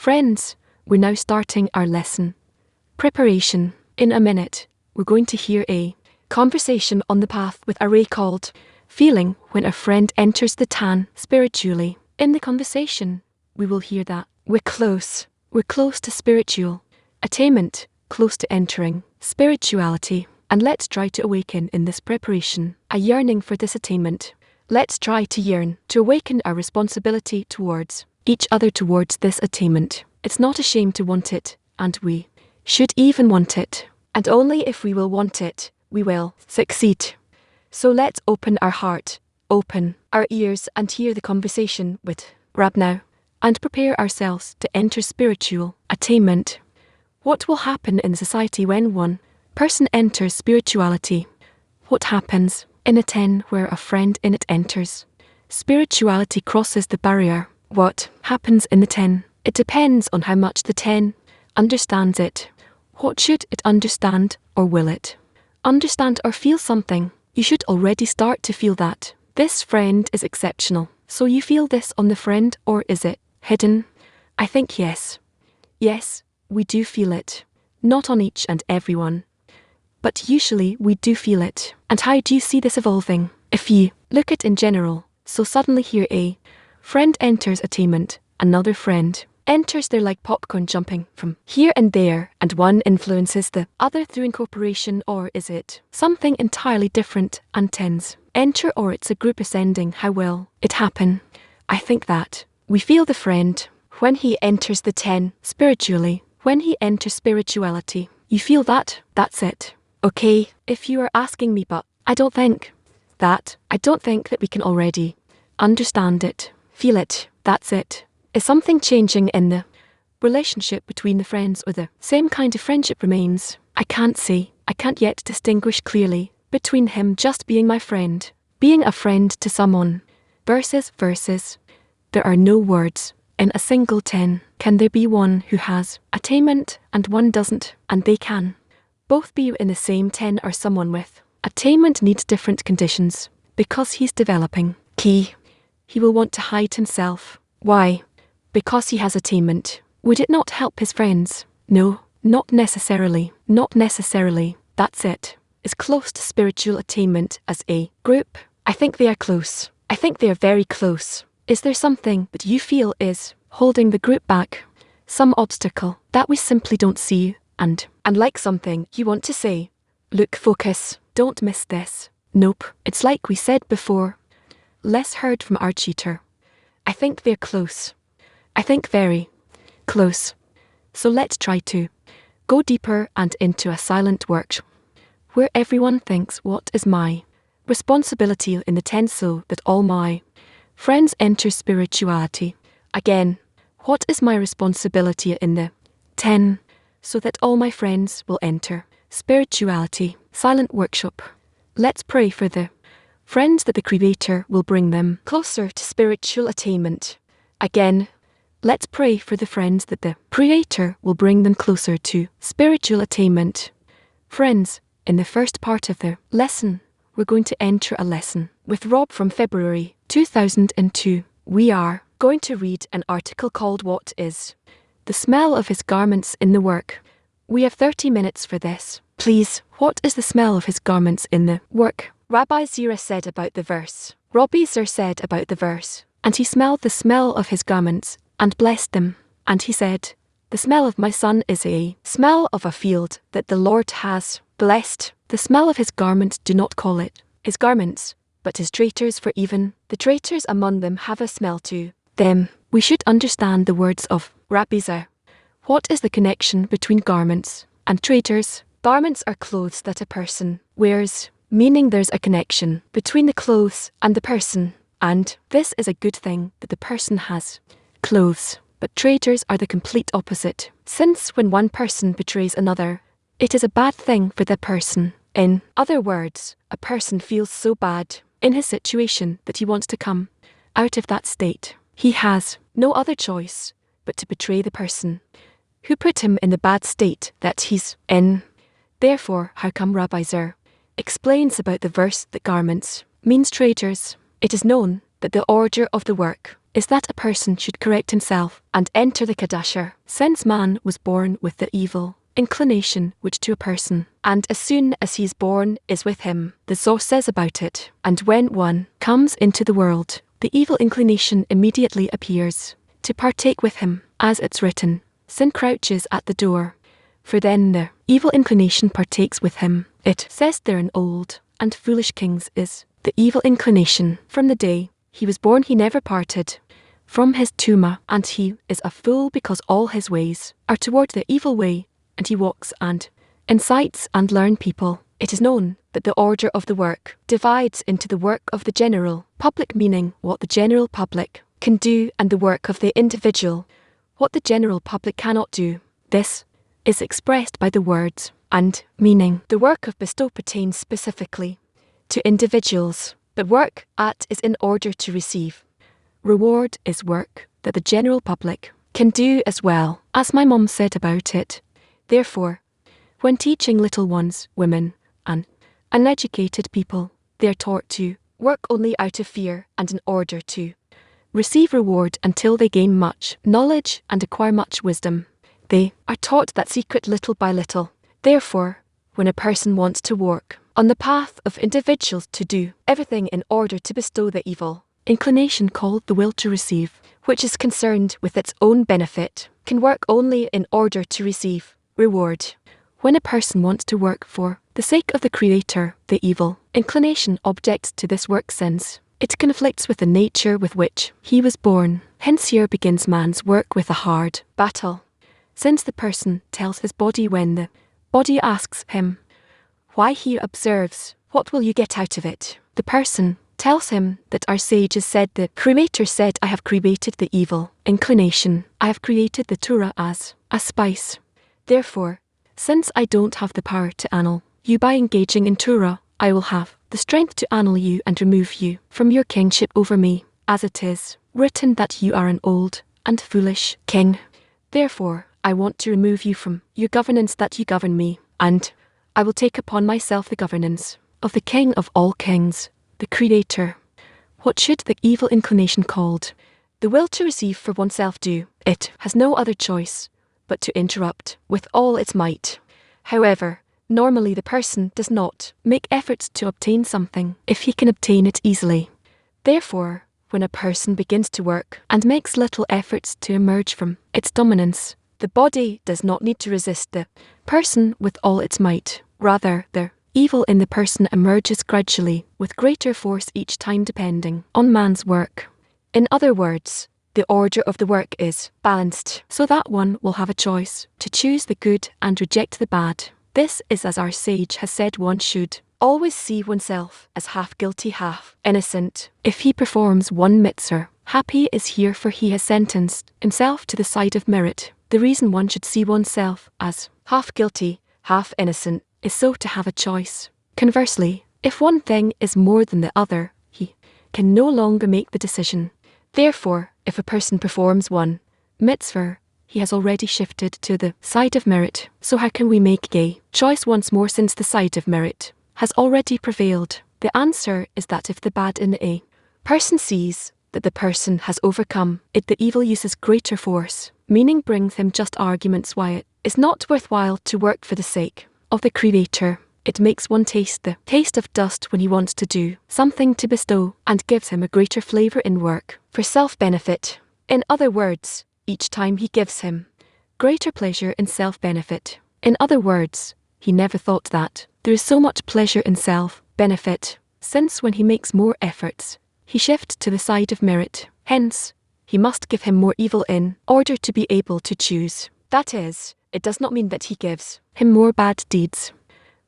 Friends, we're now starting our lesson. Preparation. In a minute, we're going to hear a conversation on the path with a ray called feeling when a friend enters the tan spiritually. In the conversation, we will hear that we're close to spiritual attainment, close to entering spirituality. And let's try to awaken in this preparation a yearning for this attainment. Let's try to yearn, to awaken our responsibility towards each other towards this attainment. It's not a shame to want it, and we should even want it. And only if we will want it, we will succeed. So let's open our heart, open our ears and hear the conversation with Rab now, and prepare ourselves to enter spiritual attainment. What will happen in society when one person enters spirituality? What happens in a 10 where a friend in it enters? Spirituality crosses the barrier. What happens in the 10? It depends on how much the 10 understands it. What should it understand, or will it understand or feel something? You should already start to feel that this friend is exceptional. So you feel this on the friend, or is it hidden? I think yes. Yes, we do feel it. Not on each and everyone, but usually we do feel it. And how do you see this evolving? If you look at in general, so suddenly here a friend enters attainment, another friend enters there like popcorn jumping from here and there, and one influences the other through incorporation, or is it something entirely different and tens enter, or it's a group ascending? How will it happen? I think that we feel the friend when he enters the 10 spiritually, when he enters spirituality. You feel that, that's it. Okay, if you are asking me, but I don't think that we can already understand it, feel it, that's it. Is something changing in the relationship between the friends, or the same kind of friendship remains? I can't see. I can't yet distinguish clearly between him just being my friend, being a friend to someone, versus. There are no words in a single 10. Can there be one who has attainment and one doesn't, and they can both be in the same 10, or someone with attainment needs different conditions because he's developing? He will want to hide himself. Why? Because he has attainment. Would it not help his friends? No, not necessarily. Not necessarily. That's it. Is close to spiritual attainment as a group. I think they are close. I think they are very close. Is there something that you feel is holding the group back? Some obstacle that we simply don't see, and like something you want to say? Look, focus. Don't miss this. Nope. It's like we said before. Less heard from our cheater. I think they're close. I think very close. So let's try to go deeper and into a silent workshop where everyone thinks, what is my responsibility in the 10 so that all my friends enter spirituality? Again, what is my responsibility in the 10 so that all my friends will enter spirituality? Silent workshop. Let's pray for the friends that the Creator will bring them closer to spiritual attainment. Again, let's pray for the friends that the Creator will bring them closer to spiritual attainment. Friends, in the first part of the lesson, we're going to enter a lesson with Rob from February 2002. We are going to read an article called What is the Smell of His Garments in the Work? We have 30 minutes for this. Please, what is the smell of his garments in the work? Rabbi Zira said about the verse. Rabbi Zir said about the verse, and he smelled the smell of his garments, and blessed them. And he said, the smell of my son is a smell of a field that the Lord has blessed. The smell of his garments, do not call it his garments, but his traitors, for even the traitors among them have a smell to them. We should understand the words of Rabbi Zir. What is the connection between garments and traitors? Garments are clothes that a person wears, meaning there's a connection between the clothes and the person, and this is a good thing that the person has clothes. But traitors are the complete opposite, since when one person betrays another, it is a bad thing for the person. In other words, a person feels so bad in his situation that he wants to come out of that state. He has no other choice but to betray the person who put him in the bad state that he's in. Therefore, how come Rabbi Zir explains about the verse that garments means traitors? It is known that the order of the work is that a person should correct himself and enter the Kadashar, since man was born with the evil inclination which to a person, and as soon as he is born is with him. The Zohar says about it, and when one comes into the world, the evil inclination immediately appears to partake with him, as it's written, sin crouches at the door, for then the evil inclination partakes with him. It says there in old and foolish kings is the evil inclination. From the day he was born he never parted from his tuma, and he is a fool because all his ways are toward the evil way, and he walks and incites and learn people. It is known that the order of the work divides into the work of the general public, meaning what the general public can do, and the work of the individual, what the general public cannot do. This is expressed by the words and meaning. The work of bestow pertains specifically to individuals, but work at is in order to receive. Reward is work that the general public can do as well, as my mom said about it. Therefore, when teaching little ones, women, and uneducated people, they are taught to work only out of fear and in order to receive reward until they gain much knowledge and acquire much wisdom. They are taught that secret little by little. Therefore, when a person wants to work on the path of individuals to do everything in order to bestow the evil inclination called the will to receive, which is concerned with its own benefit, can work only in order to receive reward. When a person wants to work for the sake of the Creator, the evil inclination objects to this work since it conflicts with the nature with which he was born. Hence here begins man's work with a hard battle. Since the person tells his body when the body asks him why, he observes, "What will you get out of it?" The person tells him that our sages said the Creator said, "I have created the evil inclination. I have created the Torah as a spice. Therefore, since I don't have the power to annul you by engaging in Torah, I will have the strength to annul you and remove you from your kingship over me, as it is written that you are an old and foolish king. Therefore, I want to remove you from your governance that you govern me, and I will take upon myself the governance of the King of all kings, the Creator." What should the evil inclination called the will to receive for oneself do? It has no other choice but to interrupt with all its might. However, normally the person does not make efforts to obtain something if he can obtain it easily. Therefore, when a person begins to work and makes little efforts to emerge from its dominance, the body does not need to resist the person with all its might. Rather, the evil in the person emerges gradually with greater force each time depending on man's work. In other words, the order of the work is balanced so that one will have a choice to choose the good and reject the bad. This is as our sage has said one should always see oneself as half guilty, half innocent. If he performs one mitzvah, happy is he, for he has sentenced himself to the side of merit. The reason one should see oneself as half guilty, half innocent is so to have a choice. Conversely, if one thing is more than the other, he can no longer make the decision. Therefore, if a person performs one mitzvah, he has already shifted to the side of merit. So how can we make a choice once more, since the side of merit has already prevailed? The answer is that if the bad in a person sees that the person has overcome it, the evil uses greater force, meaning brings him just arguments why it is not worthwhile to work for the sake of the Creator. It makes one taste the taste of dust when he wants to do something to bestow, and gives him a greater flavour in work for self-benefit. In other words, each time he gives him greater pleasure in self-benefit. In other words, he never thought that there is so much pleasure in self-benefit, since when he makes more efforts, he shifts to the side of merit. Hence, he must give him more evil in order to be able to choose. That is, it does not mean that he gives him more bad deeds.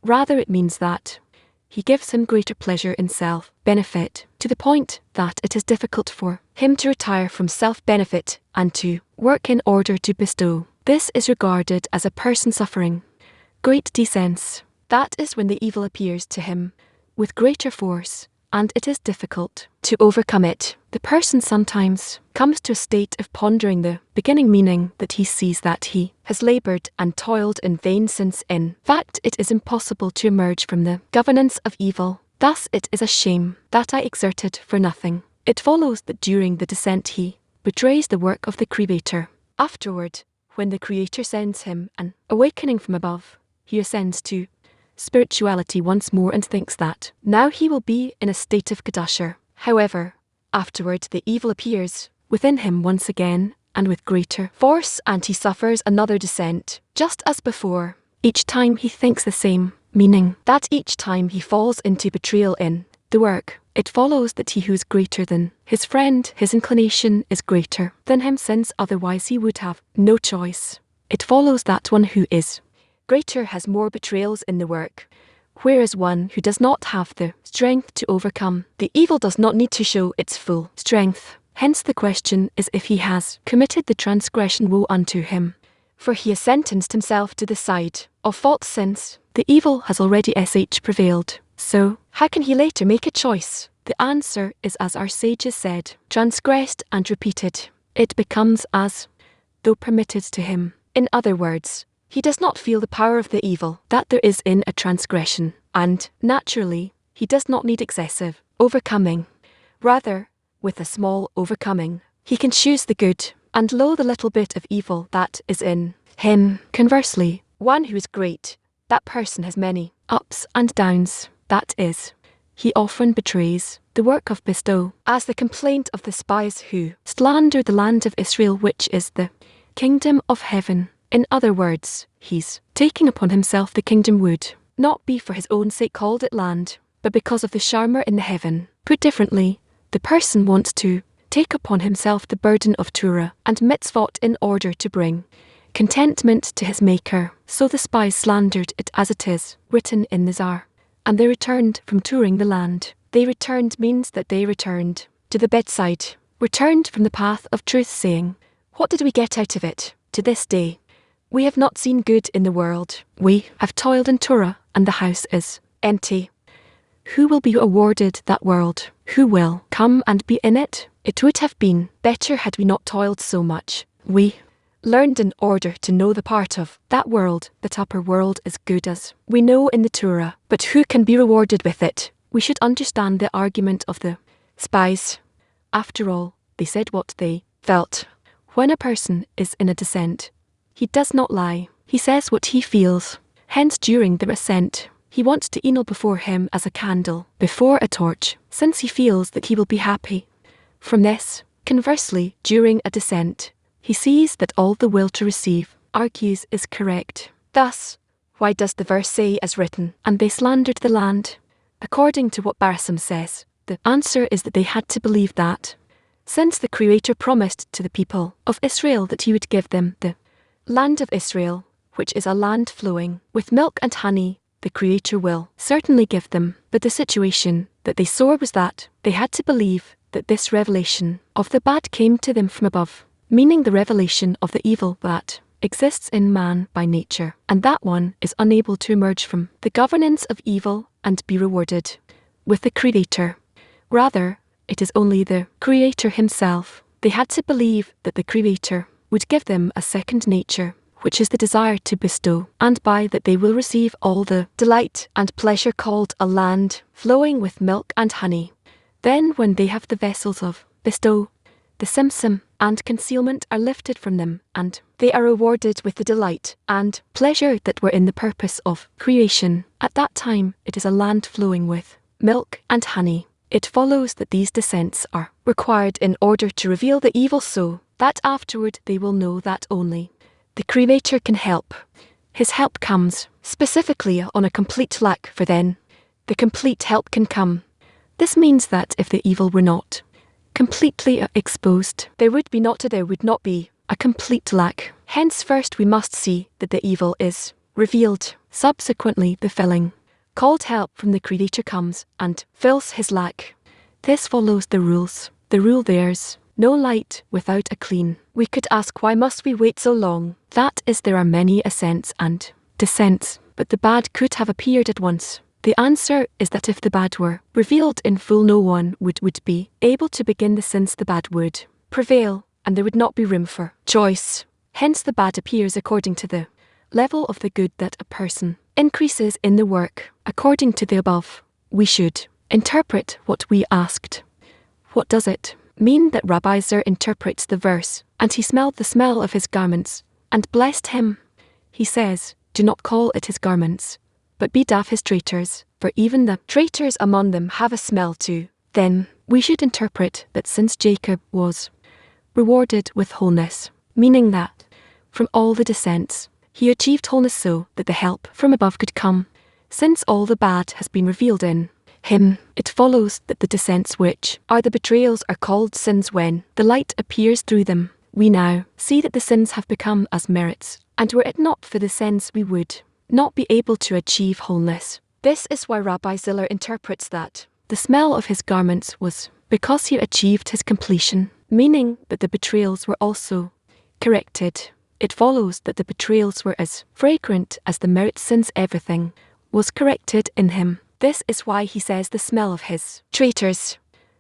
Rather, it means that he gives him greater pleasure in self-benefit, to the point that it is difficult for him to retire from self-benefit and to work in order to bestow. This is regarded as a person suffering great descents. That is when the evil appears to him with greater force, and it is difficult to overcome it. The person sometimes comes to a state of pondering the beginning, meaning that he sees that he has laboured and toiled in vain, since in fact it is impossible to emerge from the governance of evil. Thus it is a shame that I exerted for nothing. It follows that during the descent he betrays the work of the Creator. Afterward, when the Creator sends him an awakening from above, he ascends to spirituality once more and thinks that now he will be in a state of Kedusha. However, afterward the evil appears within him once again and with greater force, and he suffers another descent, just as before. Each time he thinks the same, meaning that each time he falls into betrayal in the work, it follows that he who is greater than his friend, his inclination is greater than him, since otherwise he would have no choice. It follows that one who is greater has more betrayals in the work, whereas one who does not have the strength to overcome the evil does not need to show its full strength. Hence the question is if he has committed the transgression, woe unto him, for he has sentenced himself to the side of fault, since the evil has already prevailed. So, how can he later make a choice? The answer is as our sages said, transgressed and repeated, it becomes as though permitted to him. In other words, he does not feel the power of the evil that there is in a transgression, and, naturally, he does not need excessive overcoming. Rather, with a small overcoming, he can choose the good and loathe the little bit of evil that is in him. Conversely, one who is great, that person has many ups and downs. That is, he often betrays the work of bestow, as the complaint of the spies who slander the land of Israel, which is the kingdom of heaven. In other words, he's taking upon himself the kingdom would not be for his own sake called it land, but because of the Sharmer in the heaven. Put differently, the person wants to take upon himself the burden of Torah and mitzvot in order to bring contentment to his Maker. So the spies slandered it as it is written in the Zohar. And they returned from touring the land. They returned means that they returned to the bedside, returned from the path of truth, saying, what did we get out of it? To this day, we have not seen good in the world. We have toiled in Torah, and the house is empty. Who will be awarded that world? Who will come and be in it? It would have been better had we not toiled so much. We learned in order to know the part of that world, that upper world, as good as we know in the Torah. But who can be rewarded with it? We should understand the argument of the spies. After all, they said what they felt. When a person is in a descent, he does not lie. He says what he feels. Hence, during the ascent, he wants to kneel before him as a candle before a torch, since he feels that he will be happy from this. Conversely, during a descent, he sees that all the will to receive argues is correct. Thus, why does the verse say as written, and they slandered the land? According to what Barasam says, the answer is that they had to believe that, since the Creator promised to the people of Israel that he would give them the land of Israel, which is a land flowing with milk and honey, the Creator will certainly give them. But the situation that they saw was that they had to believe that this revelation of the bad came to them from above, meaning the revelation of the evil that exists in man by nature, and that one is unable to emerge from the governance of evil and be rewarded with the Creator. Rather, it is only the Creator himself. They had to believe that the Creator would give them a second nature, which is the desire to bestow, and by that they will receive all the delight and pleasure called a land flowing with milk and honey. Then when they have the vessels of bestow, the simsim and concealment are lifted from them, and they are rewarded with the delight and pleasure that were in the purpose of creation. At that time it is a land flowing with milk and honey. It follows that these descents are required in order to reveal the evil, so that afterward they will know that only the Creator can help. His help comes specifically on a complete lack, for then the complete help can come. This means that if the evil were not completely exposed, there would not be a complete lack. Hence first we must see that the evil is revealed. Subsequently the filling, called help from the Creator, comes and fills his lack. This follows the rules. The rule there's no light without a clean. We could ask, why must we wait so long? That is, there are many ascents and descents, but the bad could have appeared at once. The answer is that if the bad were revealed in full, no one would be able to begin the since the bad would prevail, and there would not be room for choice. Hence the bad appears according to the level of the good that a person increases in the work. According to the above, we should interpret what we asked. What does it mean that Rabbi Zer interprets the verse, and he smelled the smell of his garments, and blessed him? He says, do not call it his garments, but bedav his traitors, for even the traitors among them have a smell too. Then we should interpret that since Jacob was rewarded with wholeness, meaning that from all the descents he achieved wholeness so that the help from above could come. Since all the bad has been revealed in him, it follows that the descents which are the betrayals are called sins when the light appears through them. We now see that the sins have become as merits, and were it not for the sins we would not be able to achieve wholeness. This is why Rabbi Ziller interprets that the smell of his garments was because he achieved his completion, meaning that the betrayals were also corrected. It follows that the betrayals were as fragrant as the merit since everything was corrected in him. This is why he says the smell of his traitors.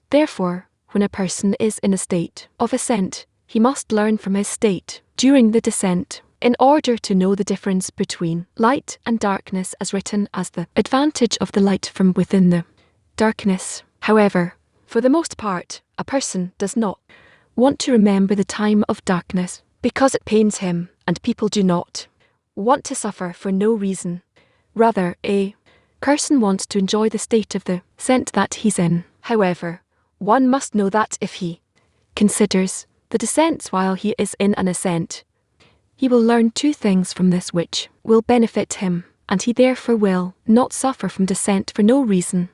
Therefore, when a person is in a state of ascent, he must learn from his state during the descent, in order to know the difference between light and darkness as written as the advantage of the light from within the darkness. However, for the most part, a person does not want to remember the time of darkness because it pains him, and people do not want to suffer for no reason. Rather, a person wants to enjoy the state of the ascent that he's in. However, one must know that if he considers the descents while he is in an ascent, he will learn two things from this which will benefit him, and he therefore will not suffer from descent for no reason.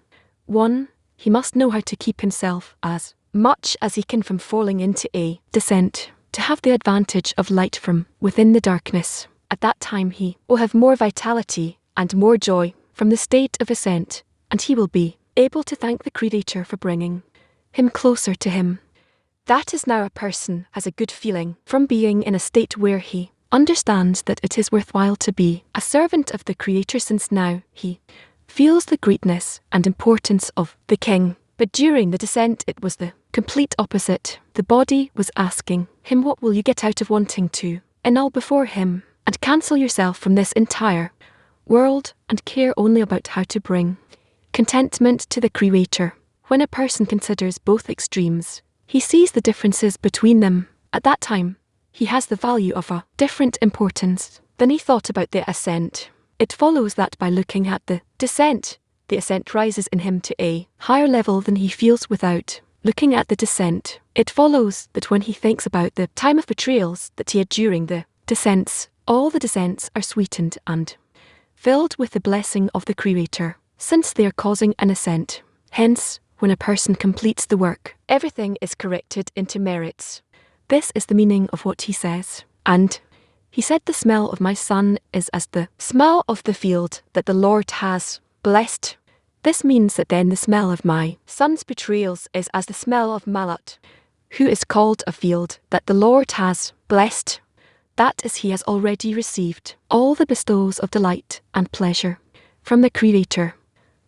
1. He must know how to keep himself as much as he can from falling into a descent, to have the advantage of light from within the darkness. At that time he will have more vitality and more joy from the state of ascent, and he will be able to thank the Creator for bringing him closer to him. That is now a person has a good feeling from being in a state where he understands that it is worthwhile to be a servant of the Creator, since now he feels the greatness and importance of the King. But during the descent it was the complete opposite. The body was asking him, what will you get out of wanting to annul before him and cancel yourself from this entire world and care only about how to bring contentment to the Creator? When a person considers both extremes, he sees the differences between them. At that time, he has the value of a different importance than he thought about the ascent. It follows that by looking at the descent rises in him to a higher level than he feels without looking at the descent. It follows that when he thinks about the time of betrayals that he had during the descents, all the descents are sweetened and filled with the blessing of the Creator, since they are causing an ascent. Hence, when a person completes the work, everything is corrected into merits. This is the meaning of what he says. And he said, the smell of my son is as the smell of the field that the Lord has blessed. This means that then the smell of my son's betrayals is as the smell of Malat, who is called a field that the Lord has blessed. That is, he has already received all the bestowals of delight and pleasure from the Creator.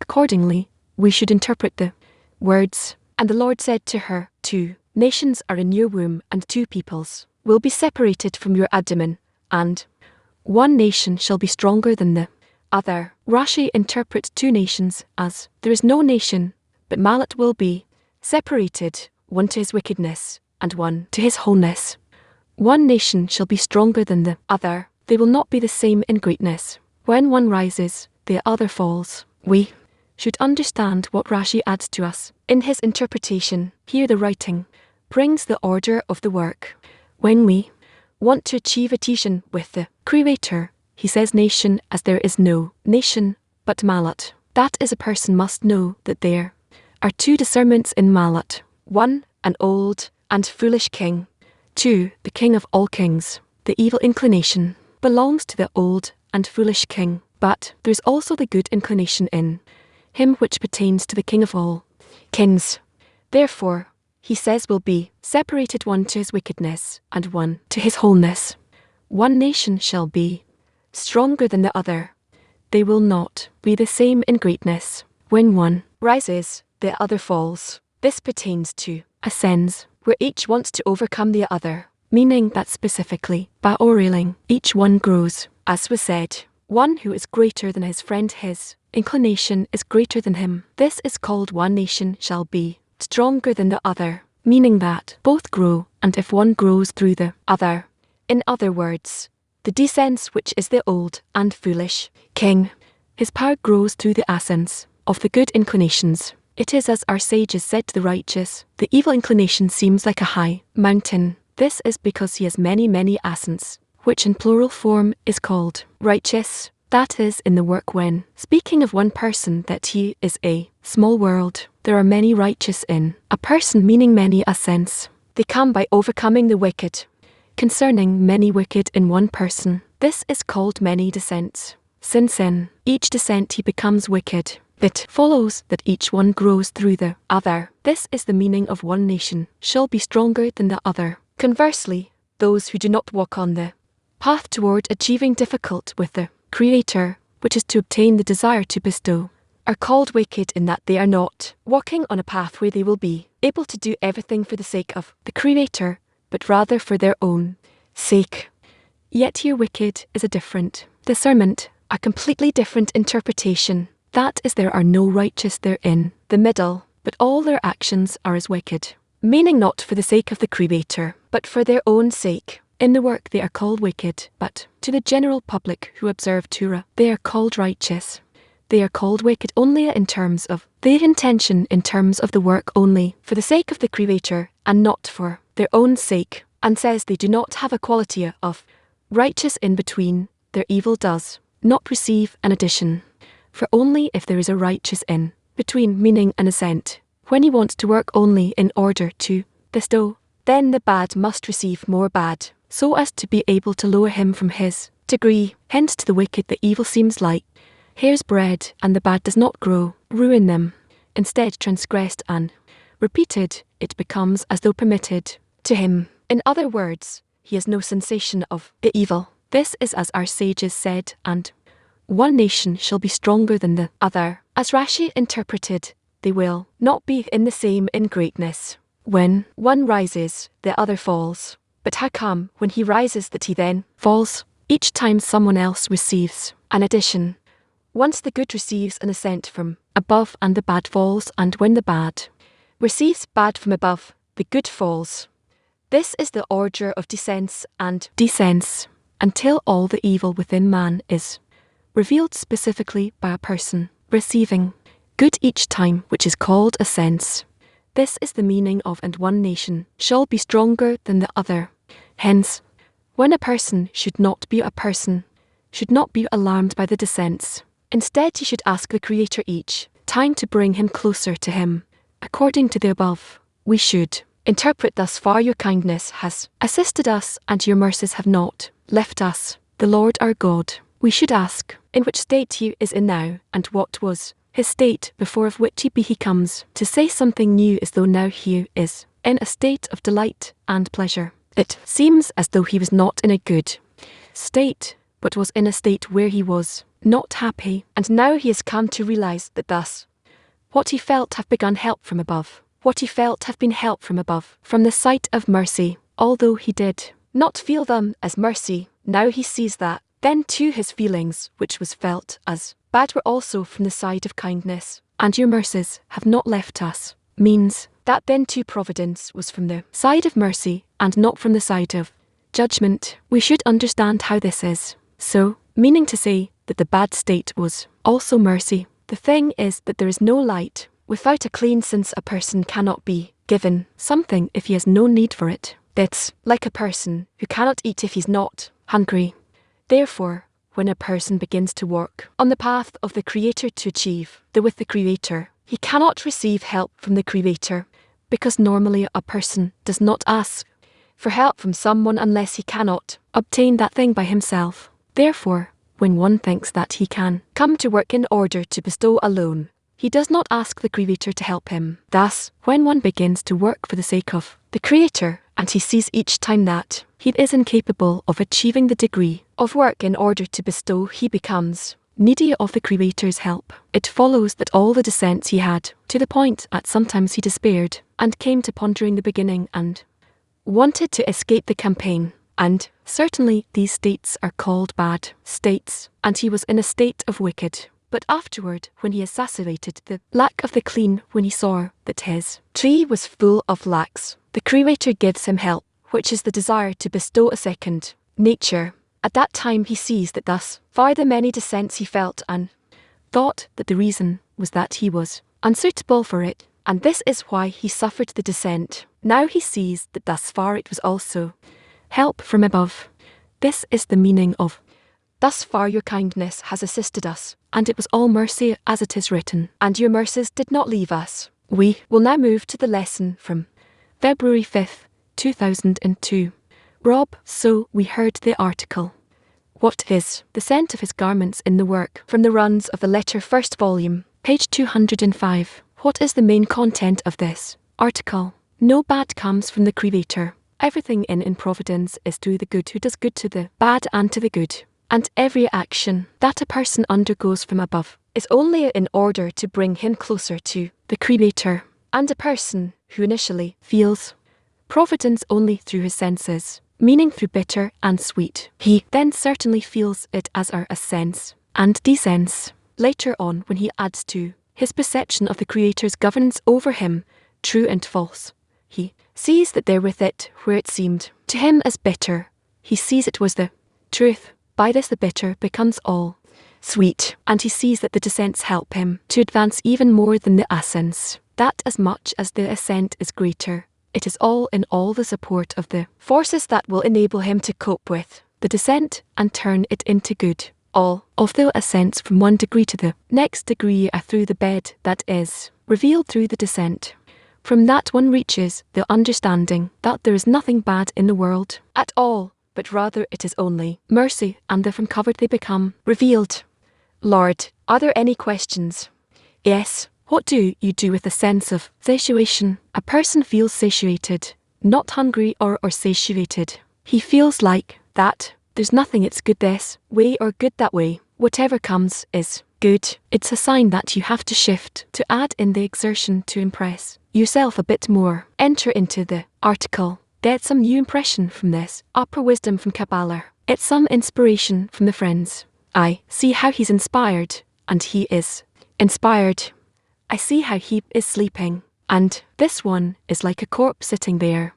Accordingly, we should interpret the words, and the Lord said to her, 2 nations are in your womb, and 2 peoples will be separated from your abdomen, and 1 nation shall be stronger than the other. Rashi interprets 2 nations as, there is no nation, but Malat will be separated, one to his wickedness, and one to his wholeness. 1 nation shall be stronger than the other. They will not be the same in greatness. When one rises, the other falls. We should understand what Rashi adds to us. In his interpretation, here the writing brings the order of the work. When we want to achieve a teaching with the Creator, he says nation as there is no nation but Malat. That is, a person must know that there are 2 discernments in Malat. 1, an old and foolish king. 2, the king of all kings. The evil inclination belongs to the old and foolish king, but there is also the good inclination in him which pertains to the king of all kings. Therefore, he says, will be separated, one to his wickedness, and one to his wholeness. 1 nation shall be stronger than the other. They will not be the same in greatness. When one rises, the other falls. This pertains to ascends, where each wants to overcome the other, meaning that specifically, by oraling, each one grows. As was said, one who is greater than his friend, his inclination is greater than him. This is called 1 nation shall be stronger than the other, meaning that both grow, and if one grows through the other. In other words, the descents which is the old and foolish king, his power grows through the ascents of the good inclinations. It is as our sages said to the righteous, the evil inclination seems like a high mountain. This is because he has many ascents, which in plural form is called righteous. That is in the work when, speaking of one person, that he is a small world, there are many righteous in a person, meaning many ascents. They come by overcoming the wicked. Concerning many wicked in one person, this is called many descents. Since in each descent he becomes wicked, it follows that each one grows through the other. This is the meaning of one nation shall be stronger than the other. Conversely, those who do not walk on the path toward achieving difficult with the Creator, which is to obtain the desire to bestow, are called wicked in that they are not walking on a path where they will be able to do everything for the sake of the Creator, but rather for their own sake. Yet here wicked is a different discernment, a completely different interpretation. That is, there are no righteous there in the middle, but all their actions are as wicked, meaning not for the sake of the Creator, but for their own sake. In the work they are called wicked, but to the general public who observe Torah, they are called righteous. They are called wicked only in terms of their intention, in terms of the work only, for the sake of the Creator, and not for their own sake, and says they do not have a quality of righteous in between. Their evil does not receive an addition. For only if there is a righteous in between, meaning an assent, when he wants to work only in order to bestow, then the bad must receive more bad, so as to be able to lower him from his degree. Hence to the wicked the evil seems like hare's bread, and the bad does not grow, ruin them. Instead, transgressed and repeated, it becomes as though permitted to him. In other words, he has no sensation of the evil. This is as our sages said, and one nation shall be stronger than the other. As Rashi interpreted, they will not be in the same in greatness. When one rises, the other falls. But how come, when he rises, that he then falls? Each time someone else receives an addition. Once the good receives an ascent from above, and the bad falls, and when the bad receives bad from above, the good falls. This is the order of descents and descents, until all the evil within man is revealed specifically by a person receiving good each time, which is called ascents. This is the meaning of and one nation shall be stronger than the other. Hence, when a person should not be a person, should not be alarmed by the descents. Instead, he should ask the Creator each time to bring him closer to him. According to the above, we should interpret thus far: your kindness has assisted us, and your mercies have not left us, the Lord our God. We should ask in which state he is in now, and what was his state before, of which he comes to say something new, as though now he is in a state of delight and pleasure. It seems as though he was not in a good state, but was in a state where he was not happy, and now he has come to realize that thus what he felt have begun help from above. What he felt have been help from above, from the sight of mercy, although he did not feel them as mercy. Now he sees that. Then too his feelings, which was felt as bad, were also from the side of kindness. And your mercies have not left us, means that then too providence was from the side of mercy, and not from the side of judgment. We should understand how this is so, meaning to say that the bad state was also mercy. The thing is that there is no light without a clean, since a person cannot be given something if he has no need for it. It's like a person who cannot eat if he's not hungry. Therefore, when a person begins to work on the path of the Creator to achieve with the Creator, he cannot receive help from the Creator, because normally a person does not ask for help from someone unless he cannot obtain that thing by himself. Therefore, when one thinks that he can come to work in order to bestow alone, he does not ask the Creator to help him. Thus, when one begins to work for the sake of the Creator, and he sees each time that he is incapable of achieving the degree of work in order to bestow, he becomes needy of the Creator's help. It follows that all the descents he had, to the point that sometimes he despaired, and came to pondering the beginning, and wanted to escape the campaign. And certainly these states are called bad states, and he was in a state of wicked But afterward, when he exacerbated the lack of the clean, when he saw that his tree was full of lacks, the Creator gives him help, which is the desire to bestow a second nature. At that time he sees that thus far the many dissents he felt and thought that the reason was that he was unsuitable for it, and this is why he suffered the dissent. Now he sees that thus far it was also help from above. This is the meaning of, thus far your kindness has assisted us, and it was all mercy as it is written, and your mercies did not leave us. We will now move to the lesson from February 5th, 2002. Rob, so we heard the article. What is the scent of his garments in the work? From the runs of the letter first volume, page 205. What is the main content of this article? No bad comes from the Creator. Everything in providence is to the good who does good to the bad and to the good. And every action that a person undergoes from above is only in order to bring him closer to the Creator. And a person who initially feels providence only through his senses, meaning through bitter and sweet, he then certainly feels it as a sense and desense. Later on, when he adds to his perception of the Creator's governance over him, true and false, he sees that there with it, where it seemed to him as bitter, he sees it was the truth. By this the bitter becomes all sweet, and he sees that the descents help him to advance even more than the ascents, that as much as the ascent is greater, it is all in all the support of the forces that will enable him to cope with the descent and turn it into good. All of the ascents from one degree to the next degree are through the bed that is revealed through the descent. From that one reaches the understanding that there is nothing bad in the world at all, but rather it is only mercy, and from covered they become revealed. Lord, are there any questions? Yes. What do you do with a sense of satiation? A person feels satiated, not hungry or satiated. He feels like that. There's nothing it's good this way or good that way. Whatever comes is good. It's a sign that you have to shift, to add in the exertion to impress yourself a bit more. Enter into the article. Get some new impression from this. Upper wisdom from Kabbalah. It's some inspiration from the friends. I see how he's inspired, and he is inspired. I see how he is sleeping, and this one is like a corpse sitting there.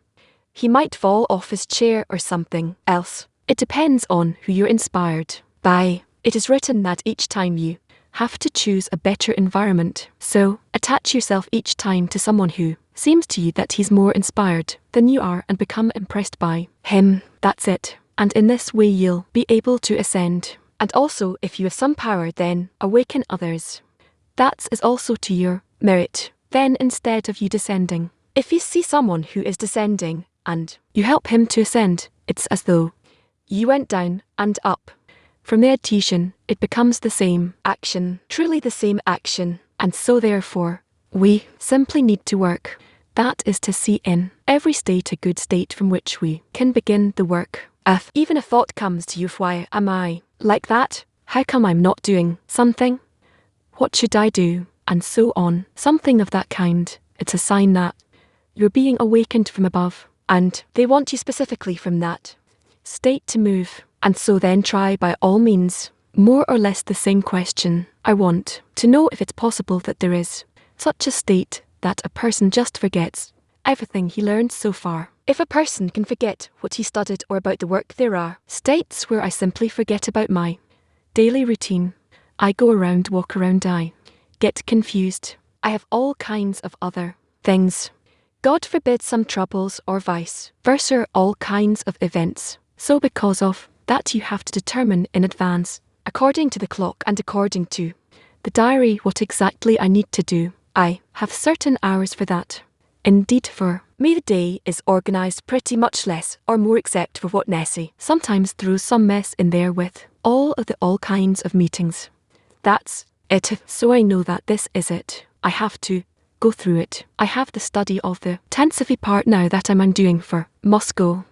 He might fall off his chair or something else. It depends on who you're inspired by. It is written that each time you have to choose a better environment, so attach yourself each time to someone who seems to you that he's more inspired than you are and become impressed by him. That's it. And in this way you'll be able to ascend. And also, if you have some power, then awaken others. That is also to your merit. Then instead of you descending, if you see someone who is descending and you help him to ascend, it's as though you went down and up. From the adhesion, it becomes the same action, truly the same action. And so therefore, we simply need to work. That is to see in every state a good state from which we can begin the work. If even a thought comes to you, why am I like that? How come I'm not doing something? What should I do? And so on. Something of that kind. It's a sign that you're being awakened from above, and they want you specifically from that state to move. And so then try by all means, more or less the same question. I want to know if it's possible that there is such a state that a person just forgets everything he learned so far. If a person can forget what he studied or about the work, there are states where I simply forget about my daily routine. I go around, walk around, I get confused. I have all kinds of other things. God forbid some troubles or vice versa, all kinds of events. So because of that you have to determine in advance, according to the clock and according to the diary, what exactly I need to do. I have certain hours for that. Indeed, for me the day is organised pretty much less or more, except for what Nessie sometimes throws some mess in there with all kinds of meetings. That's it. So I know that this is it. I have to go through it. I have the study of the Tansifi part now that I'm doing for Moscow.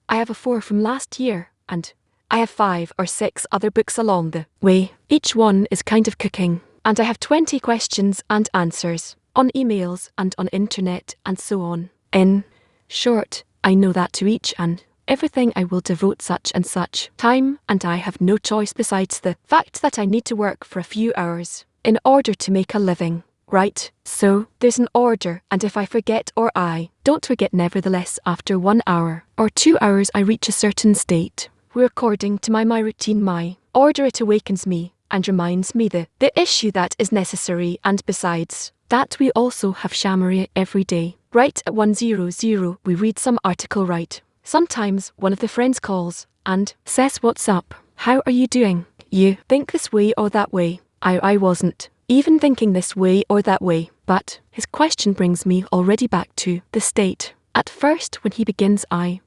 I have a 4 from last year, and I have 5 or 6 other books along the way. Each one is kind of cooking, and I have 20 questions and answers on emails and on internet and so on. In short, I know that to each and everything I will devote such and such time, and I have no choice besides the fact that I need to work for a few hours in order to make a living. Right, so there's an order, and if I forget or I don't forget nevertheless after 1 hour or 2 hours I reach a certain state where according to my routine my order it awakens me and reminds me the issue that is necessary, and besides that we also have Shamaria every day. Right at 1:00 we read some article, right? Sometimes one of the friends calls and says, "What's up? How are you doing? You think this way or that way?" I wasn't even thinking this way or that way, but his question brings me already back to the state. At first when he begins I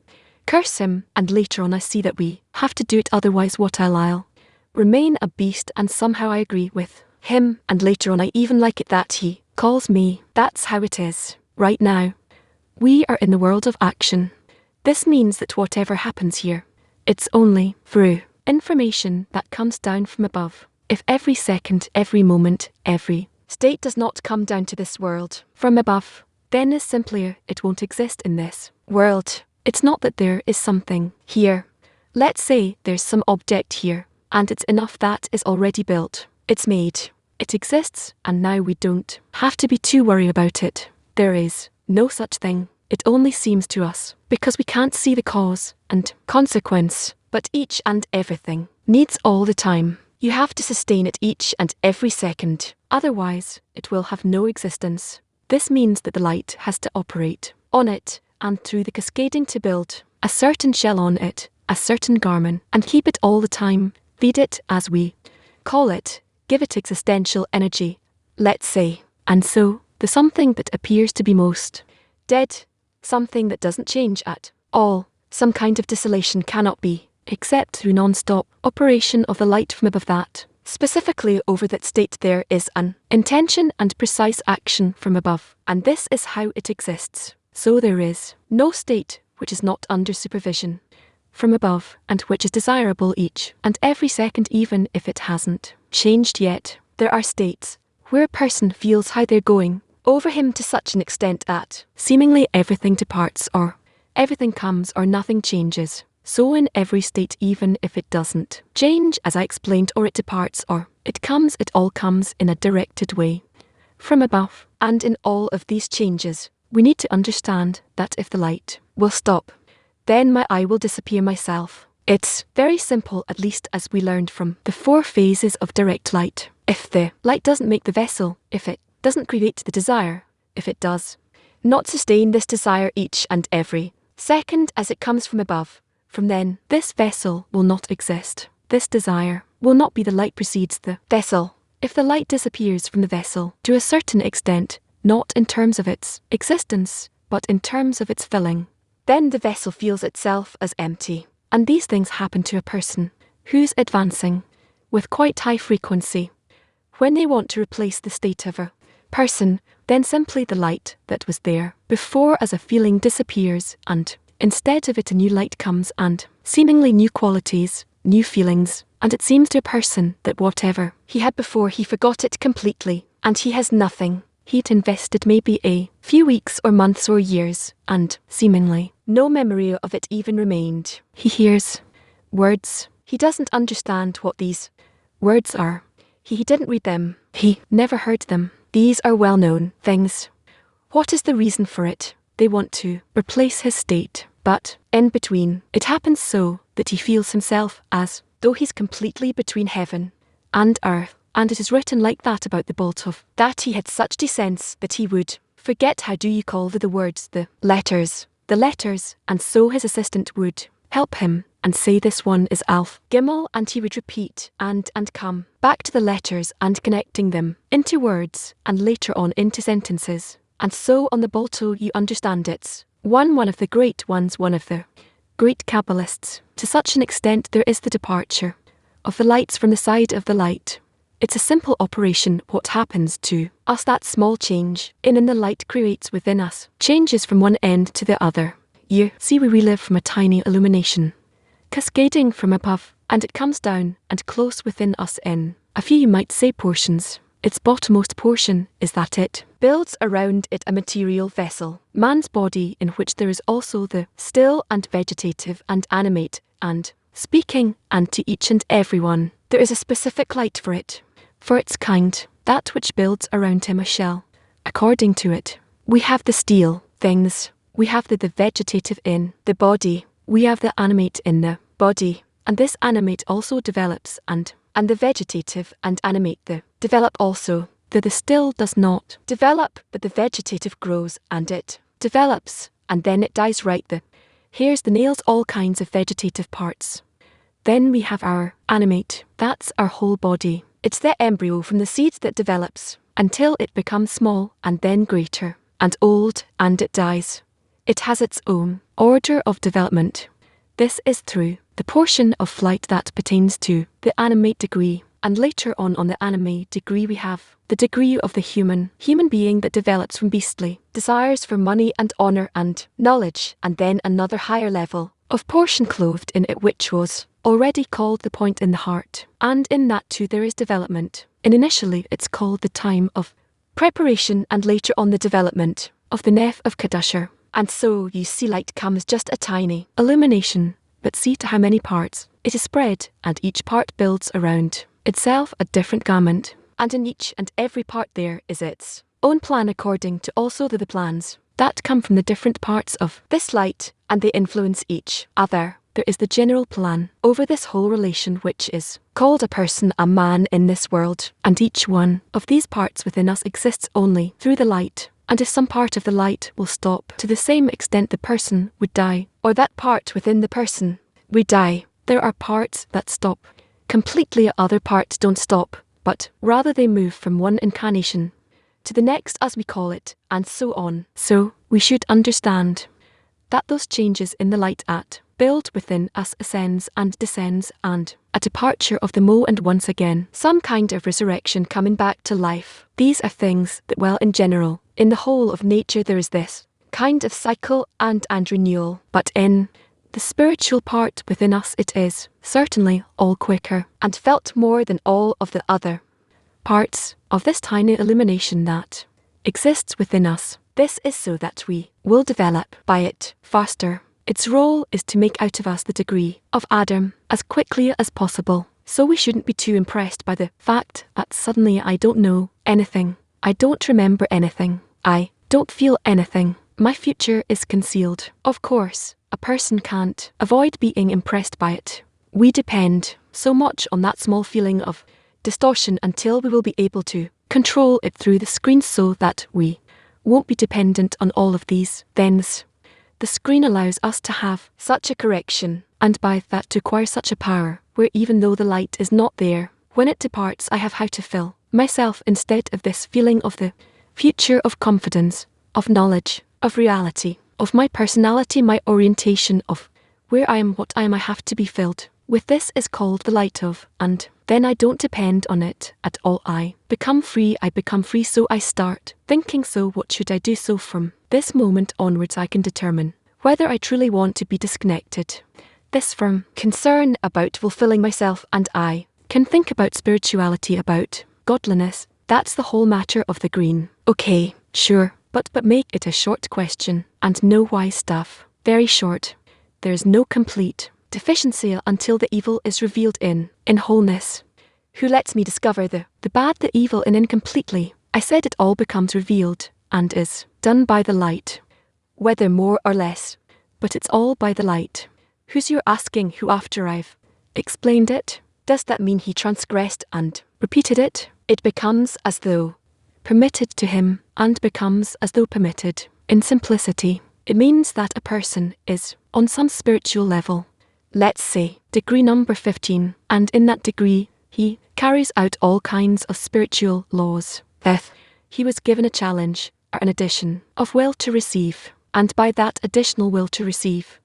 curse him, and later on I see that we have to do it, otherwise what I'll remain a beast, and somehow I agree with him, and later on I even like it that he calls me. That's how it is right now. We are in the world of action. This means that whatever happens here, it's only through information that comes down from above. If every second, every moment, every state does not come down to this world from above, then is simply it won't exist in this world. It's not that there is something here. Let's say there's some object here, and it's enough that is already built. It's made. It exists, and now we don't have to be too worried about it. There is no such thing. It only seems to us, because we can't see the cause and consequence, but each and everything needs all the time. You have to sustain it each and every second, otherwise it will have no existence. This means that the light has to operate on it and through the cascading to build a certain shell on it, a certain garment, and keep it all the time, feed it as we call it, give it existential energy, let's say. And so, the something that appears to be most dead, something that doesn't change at all, some kind of desolation cannot be, except through non-stop operation of the light from above that. Specifically over that state there is an intention and precise action from above, and this is how it exists. So there is no state which is not under supervision from above, and which is desirable each and every second, even if it hasn't changed yet. There are states where a person feels how they're going over him to such an extent that seemingly everything departs, or everything comes, or nothing changes. So in every state, even if it doesn't change as I explained, or it departs or it comes, it all comes in a directed way from above. And in all of these changes, we need to understand that if the light will stop, then my I will disappear myself. It's very simple, at least as we learned from the 4 phases of direct light. If the light doesn't make the vessel, if it doesn't create the desire, if it does not sustain this desire each and every second as it comes from above, from then this vessel will not exist. This desire will not be. The light precedes the vessel. If the light disappears from the vessel to a certain extent, not in terms of its existence, but in terms of its filling, then the vessel feels itself as empty. And these things happen to a person who's advancing with quite high frequency. When they want to replace the state of a person, then simply the light that was there before as a feeling disappears, and instead of it a new light comes, and seemingly new qualities, new feelings, and it seems to a person that whatever he had before, he forgot it completely, and he has nothing. He'd invested maybe a few weeks or months or years, and seemingly no memory of it even remained. He hears words. He doesn't understand what these words are. He didn't read them. He never heard them. These are well-known things. What is the reason for it? They want to replace his state, but in between, it happens so that he feels himself as though he's completely between heaven and earth, and it is written like that about the bolt of that he had such descents that he would forget how do you call the words, the letters, and so his assistant would help him and say this one is Alf Gimel, and he would repeat and come back to the letters and connecting them into words and later on into sentences. And so on the Bolto you understand it's one of the great ones, one of the great Kabbalists. To such an extent there is the departure of the lights from the side of the light. It's a simple operation. What happens to us, that small change in the light creates within us changes from one end to the other. You see, we live from a tiny illumination cascading from above, and it comes down and close within us in a few, you might say, portions. its bottommost portion is that it builds around it a material vessel, man's body, in which there is also the still and vegetative and animate and speaking, and to each and every one there is a specific light for it, for its kind, that which builds around him a shell. According to it, we have the steel things, we have the vegetative in the body, we have the animate in the body, and this animate also develops, and the vegetative and animate the develop also. The still does not develop, but the vegetative grows and it develops, and then it dies right. The hairs, the nails, all kinds of vegetative parts. Then we have our animate, that's our whole body. It's the embryo from the seed that develops until it becomes small and then greater and old, and it dies. It has its own order of development. This is through the portion of flight that pertains to the animate degree, and later on the animate degree we have the degree of the human being that develops from beastly desires for money and honour and knowledge, and then another higher level of portion clothed in it which was already called the point in the heart, and in that too there is development. And initially it's called the time of preparation, and later on the development of the nef of Kadusher. And so you see, light comes just a tiny illumination, but see to how many parts it is spread, and each part builds around itself a different garment, and in each and every part there is its own plan according to also the plans that come from the different parts of this light, and they influence each other. There is the general plan over this whole relation which is called a person, a man in this world, and each one of these parts within us exists only through the light. And if some part of the light will stop, to the same extent the person would die, or that part within the person would die. There are parts that stop completely, other parts don't stop, but rather they move from one incarnation to the next, as we call it, and so on. So we should understand that those changes in the light at build within us ascends and descends, and a departure of the mo, and once again some kind of resurrection, coming back to life. These are things that, well, in general, in the whole of nature there is this kind of cycle and renewal, but in the spiritual part within us it is certainly all quicker and felt more than all of the other parts of this tiny illumination that exists within us. This is so that we will develop by it faster. Its role is to make out of us the degree of Adam as quickly as possible. So we shouldn't be too impressed by the fact that suddenly I don't know anything, I don't remember anything, I don't feel anything, my future is concealed. Of course, a person can't avoid being impressed by it. We depend so much on that small feeling of distortion until we will be able to control it through the screen, so that we won't be dependent on all of these thens. The screen allows us to have such a correction, and by that to acquire such a power, where even though the light is not there, when it departs I have how to fill myself instead of this feeling of the future, of confidence, of knowledge, of reality, of my personality, my orientation, of where I am, what I am. I have to be filled with this is called the light of, and then I don't depend on it at all. I become free, so I start thinking, so what should I do? So from this moment onwards I can determine whether I truly want to be disconnected. This from concern about fulfilling myself, and I can think about spirituality, about godliness. That's the whole matter of the green. Okay, sure, but make it a short question, and no wise stuff. Very short. There's no complete deficiency until the evil is revealed in wholeness. Who lets me discover the bad, the evil, and incompletely? I said it all becomes revealed, and is done by the light, whether more or less, but it's all by the light. Who's you're asking who after I've explained it? Does that mean he transgressed and repeated it? It becomes as though permitted to him, and becomes as though permitted. In simplicity, it means that a person is on some spiritual level, let's say degree number 15, and in that degree he carries out all kinds of spiritual laws. If he was given a challenge or an addition of will to receive, and by that additional will to receive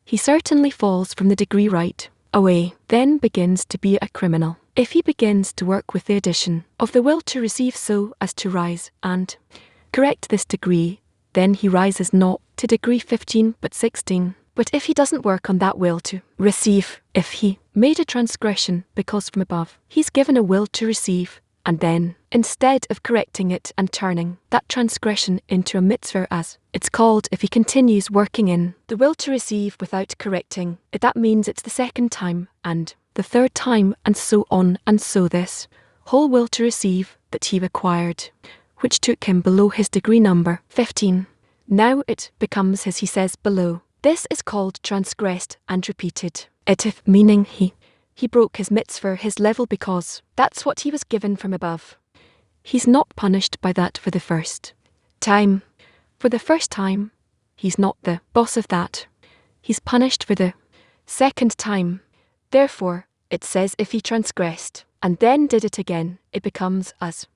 he certainly falls from the degree right away, then begins to be a criminal. If he begins to work with the addition of the will to receive so as to rise and correct this degree, then he rises not to degree 15 but 16. But if he doesn't work on that will to receive, if he made a transgression because from above he's given a will to receive, and then, instead of correcting it and turning that transgression into a mitzvah as it's called, if he continues working in the will to receive without correcting it, that means it's the second time and the third time and so on, and so this whole will to receive that he acquired, which took him below his degree number 15. Now it becomes his, he says below. This is called transgressed and repeated. Etif, meaning he broke his mitzvah, his level, because that's what he was given from above. He's not punished by that for the first time. For the first time, he's not the boss of that. He's punished for the second time. Therefore, it says if he transgressed and then did it again, it becomes as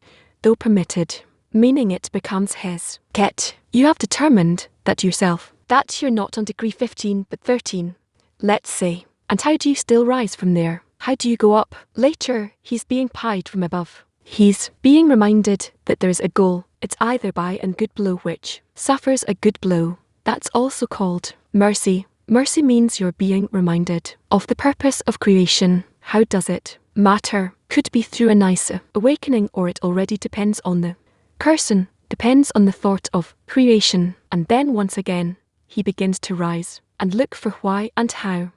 though permitted, meaning it becomes his. Get, you have determined that yourself, that you're not on degree 15 but 13, let's say. And how do you still rise from there? How do you go up? Later, he's being pied from above. He's being reminded that there is a goal. It's either by a good blow which suffers a good blow. That's also called mercy. Mercy means you're being reminded of the purpose of creation. How does it matter? Could be through a nice awakening, or it already depends on the person, depends on the thought of creation. And then once again, he begins to rise and look for why and how.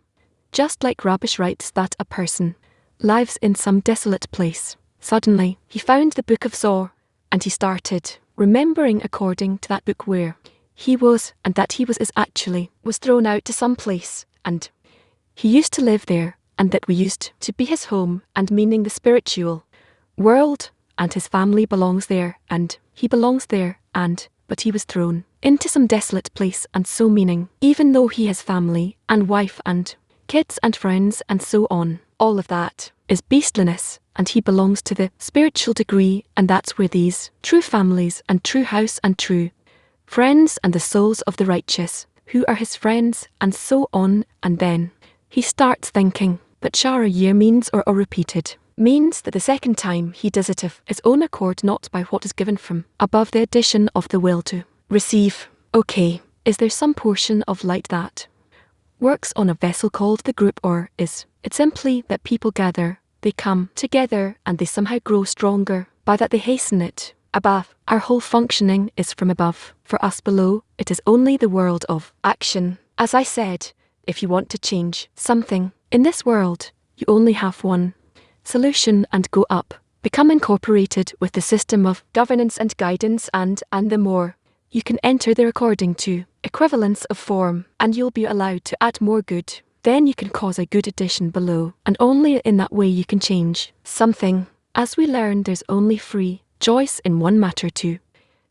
Just like Rabish writes that a person lives in some desolate place. Suddenly, he found the book of Zohar, and he started remembering according to that book where he was, and that he was thrown out to some place, and he used to live there, and that we used to be his home, and meaning the spiritual world, and his family belongs there, and he belongs there, but he was thrown into some desolate place, and so meaning, even though he has family, and wife, and kids, and friends, and so on, all of that is beastliness, and he belongs to the spiritual degree, and that's where these true families, and true house, and true friends, and the souls of the righteous, who are his friends, and so on, and then he starts thinking that Shara year means or repeated, means that the second time he does it of his own accord, not by what is given from above, the addition of the will to receive. Okay, is there some portion of light that works on a vessel called the group, or is it simply that people gather, they come together, and they somehow grow stronger, by that they hasten it above? Our whole functioning is from above. For us below, it is only the world of action. As I said, if you want to change something in this world, you only have one solution, and go up. Become incorporated with the system of governance and guidance, and the more you can enter there according to equivalence of form, and you'll be allowed to add more good. Then you can cause a good addition below, and only in that way you can change something. As we learn, there's only free choice in one matter: to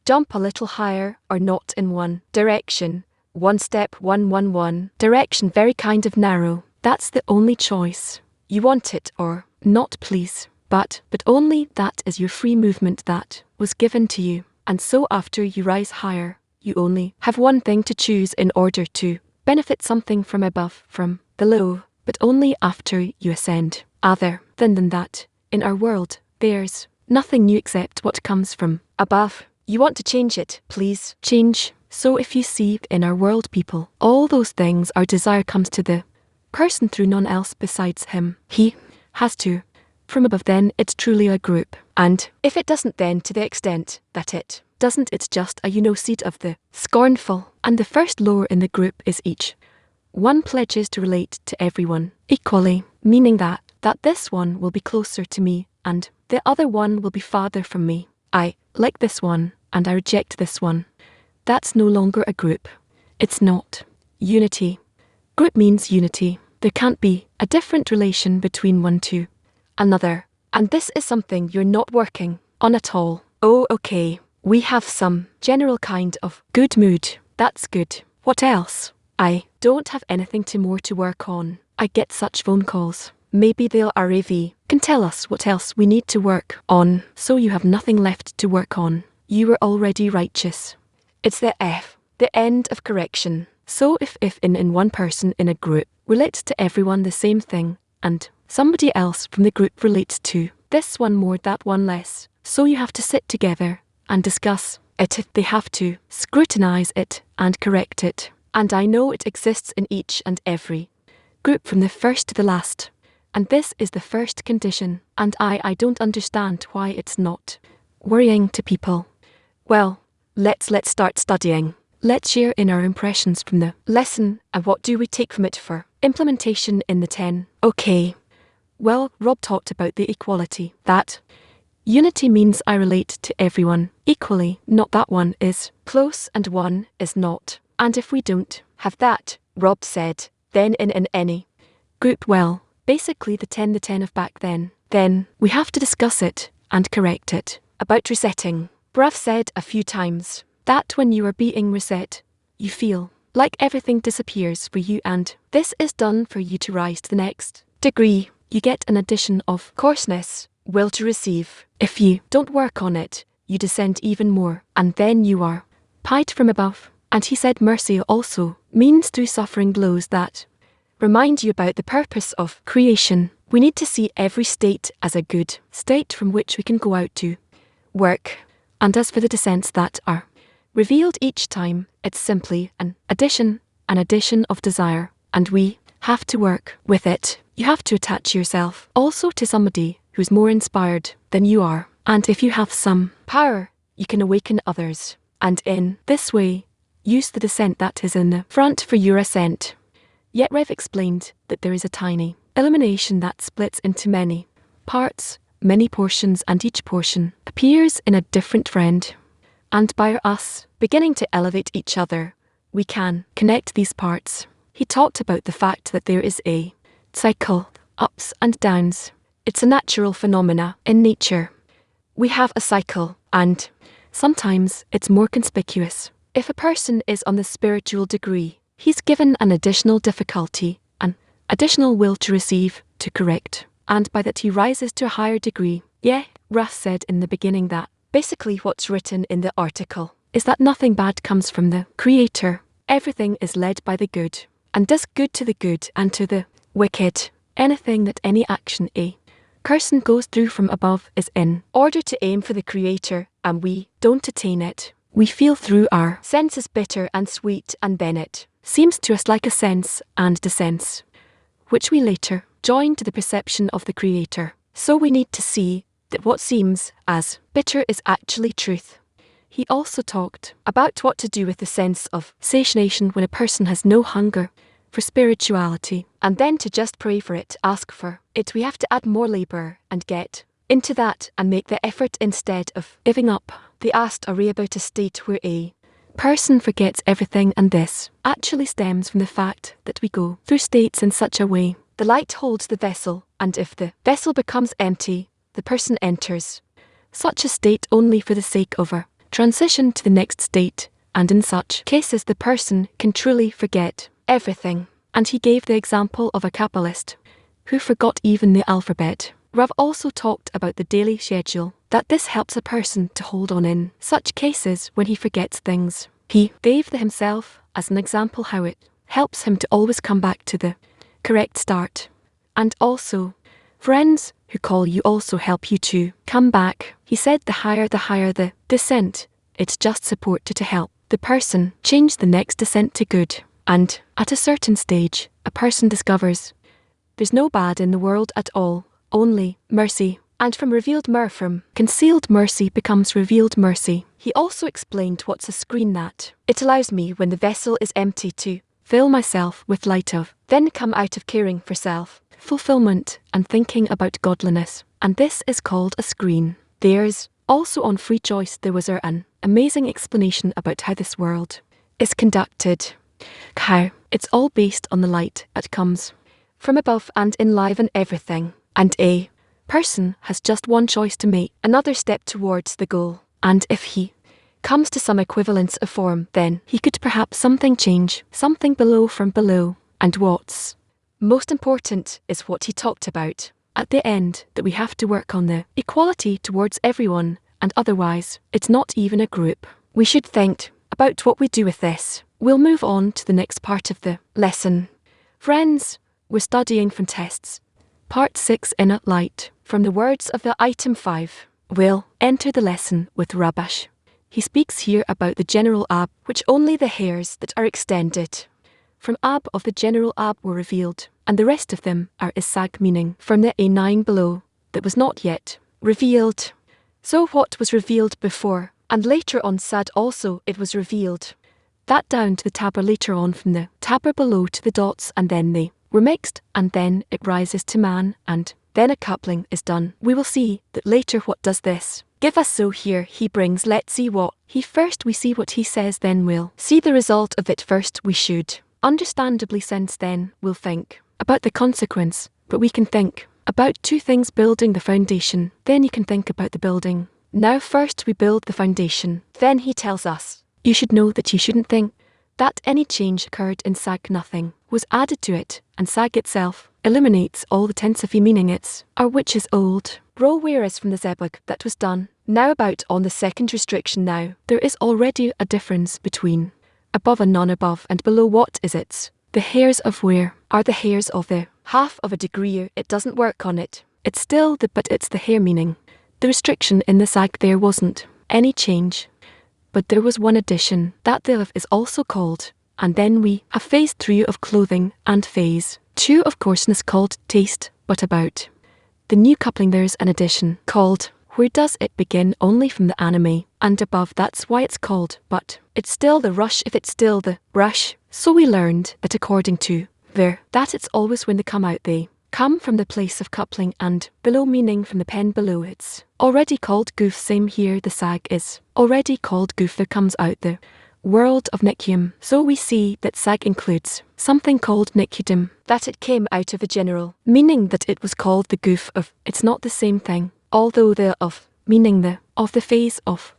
jump a little higher or not in one direction. One step, one direction, very kind of narrow. That's the only choice. You want it or not, please. But only that is your free movement that was given to you. And so after you rise higher, you only have one thing to choose in order to benefit something from above, from below, but only after you ascend. Other than that, in our world, there's nothing new except what comes from above. You want to change it, please change. So if you see in our world people, all those things, our desire comes to the person through none else besides him. He has to from above, then it's truly a group. And if it doesn't, then to the extent that it doesn't, it's just a seed of the scornful. And the first lower in the group is each one pledges to relate to everyone equally, meaning that this one will be closer to me, and the other one will be farther from me. I like this one, and I reject this one. That's no longer a group. It's not unity. Group means unity. There can't be a different relation between one to another. And this is something you're not working on at all. Oh, okay. We have some general kind of good mood. That's good. What else? I don't have anything more to work on. I get such phone calls. Maybe they'll RAV can tell us what else we need to work on. So you have nothing left to work on. You were already righteous. It's the end of correction. So if in one person in a group relates to everyone the same thing, and somebody else from the group relates to this one more, that one less, so you have to sit together and discuss it. They have to scrutinize it and correct it. And I know it exists in each and every group from the first to the last. And this is the first condition, and I don't understand why it's not worrying to people. Well, let's start studying. Let's share in our impressions from the lesson and what do we take from it for implementation in the 10. Okay. Well, Rob talked about the equality. That unity means I relate to everyone equally, not that one is close and one is not. And if we don't have that, Rob said, then in any group, well, basically the 10 of back then we have to discuss it and correct it. About resetting, Brav said a few times that when you are being reset, you feel like everything disappears for you, and this is done for you to rise to the next degree. You get an addition of coarseness, will to receive. If you don't work on it, you descend even more, and then you are pied from above. And he said mercy also means through suffering blows that remind you about the purpose of creation. We need to see every state as a good state from which we can go out to work. And as for the descents that are revealed each time, it's simply an addition of desire, and we have to work with it. You have to attach yourself also to somebody who's more inspired than you are, and if you have some power, you can awaken others, and in this way, use the descent that is in the front for your ascent. Yet Rev explained that there is a tiny illumination that splits into many parts, many portions, and each portion appears in a different friend. And by us beginning to elevate each other, we can connect these parts. He talked about the fact that there is a cycle, ups and downs. It's a natural phenomena in nature. We have a cycle, and sometimes it's more conspicuous. If a person is on the spiritual degree, he's given an additional difficulty, an additional will to receive, to correct, and by that he rises to a higher degree. Yeah, Russ said in the beginning that basically what's written in the article is that nothing bad comes from the Creator. Everything is led by the good, and does good to the good and to the wicked. Anything that any action a person goes through from above is in order to aim for the Creator, and we don't attain it. We feel through our senses bitter and sweet, and then it seems to us like a sense and descents, which we later join to the perception of the Creator. So we need to see that what seems as bitter is actually truth. He also talked about what to do with the sense of satiation when a person has no hunger for spirituality, and then to just pray for it, ask for it. We have to add more labor and get into that and make the effort instead of giving up. They asked Ari about a state where a person forgets everything, and this actually stems from the fact that we go through states in such a way. The light holds the vessel, and if the vessel becomes empty, the person enters such a state only for the sake of a transition to the next state, and in such cases the person can truly forget everything. And he gave the example of a Kabbalist who forgot even the alphabet. Rav also talked about the daily schedule, that this helps a person to hold on in such cases when he forgets things. He gave himself as an example how it helps him to always come back to the correct start. And also, friends who call you also help you to come back. He said the higher the descent, it's just support to help the person change the next descent to good. And at a certain stage, a person discovers there's no bad in the world at all, only mercy. And from concealed mercy becomes revealed mercy. He also explained what's a screen, that it allows me when the vessel is empty to fill myself with light of, then come out of caring for self, fulfillment, and thinking about godliness. And this is called a screen. There's also on Free Choice there was an amazing explanation about how this world is conducted. How it's all based on the light that comes from above and enliven everything. And a person has just one choice to make, another step towards the goal. And if he comes to some equivalence of form, then he could perhaps something change, something below from below. And what's most important is what he talked about at the end, that we have to work on the equality towards everyone, and otherwise it's not even a group. We should think about what we do with this. We'll move on to the next part of the lesson. Friends, we're studying from tests. Part 6 in a light. From the words of the item 5, we'll enter the lesson with Rabash. He speaks here about the general ab, which only the hairs that are extended from ab of the general ab were revealed, and the rest of them are is sag meaning from the a9 below, that was not yet revealed. So what was revealed before, and later on sad also it was revealed. That down to the tabber later on from the tabber below to the dots, and then they were mixed, and then it rises to man, and then a coupling is done. We will see that later what does this give us. So here he brings, let's see what he first, we see what he says, then we'll see the result of it. First we should understandably sense, then we'll think about the consequence, but we can think about two things: building the foundation, then you can think about the building. Now first we build the foundation, then he tells us, you should know that you shouldn't think that any change occurred in sag. Nothing was added to it, and sag itself eliminates all the tensive meaning it's or which is old. Roll whereas from the zebug that was done. Now about on the second restriction. Now there is already a difference between above and non-above, and below. What is it? The hairs of where are the hairs of the half of a degree. It doesn't work on it. It's still the, but it's the hair meaning. The restriction in the sag, there wasn't any change, but there was one addition, that thereof is also called. And then we have phase 3 of clothing and phase 2 of coarseness called taste. But about the new coupling there's an addition called where does it begin, only from the anime and above. That's why it's called, but it's still the rush if it's still the rush. So we learned that according to there, that it's always when they come out, they come from the place of coupling, and below meaning from the pen below. It's already called goof. Same here, the sag is already called goof. There comes out the world of Nikium. So we see that sag includes something called Nikudum, that it came out of a general, meaning that it was called the goof of. It's not the same thing, although the of, meaning the of the phase of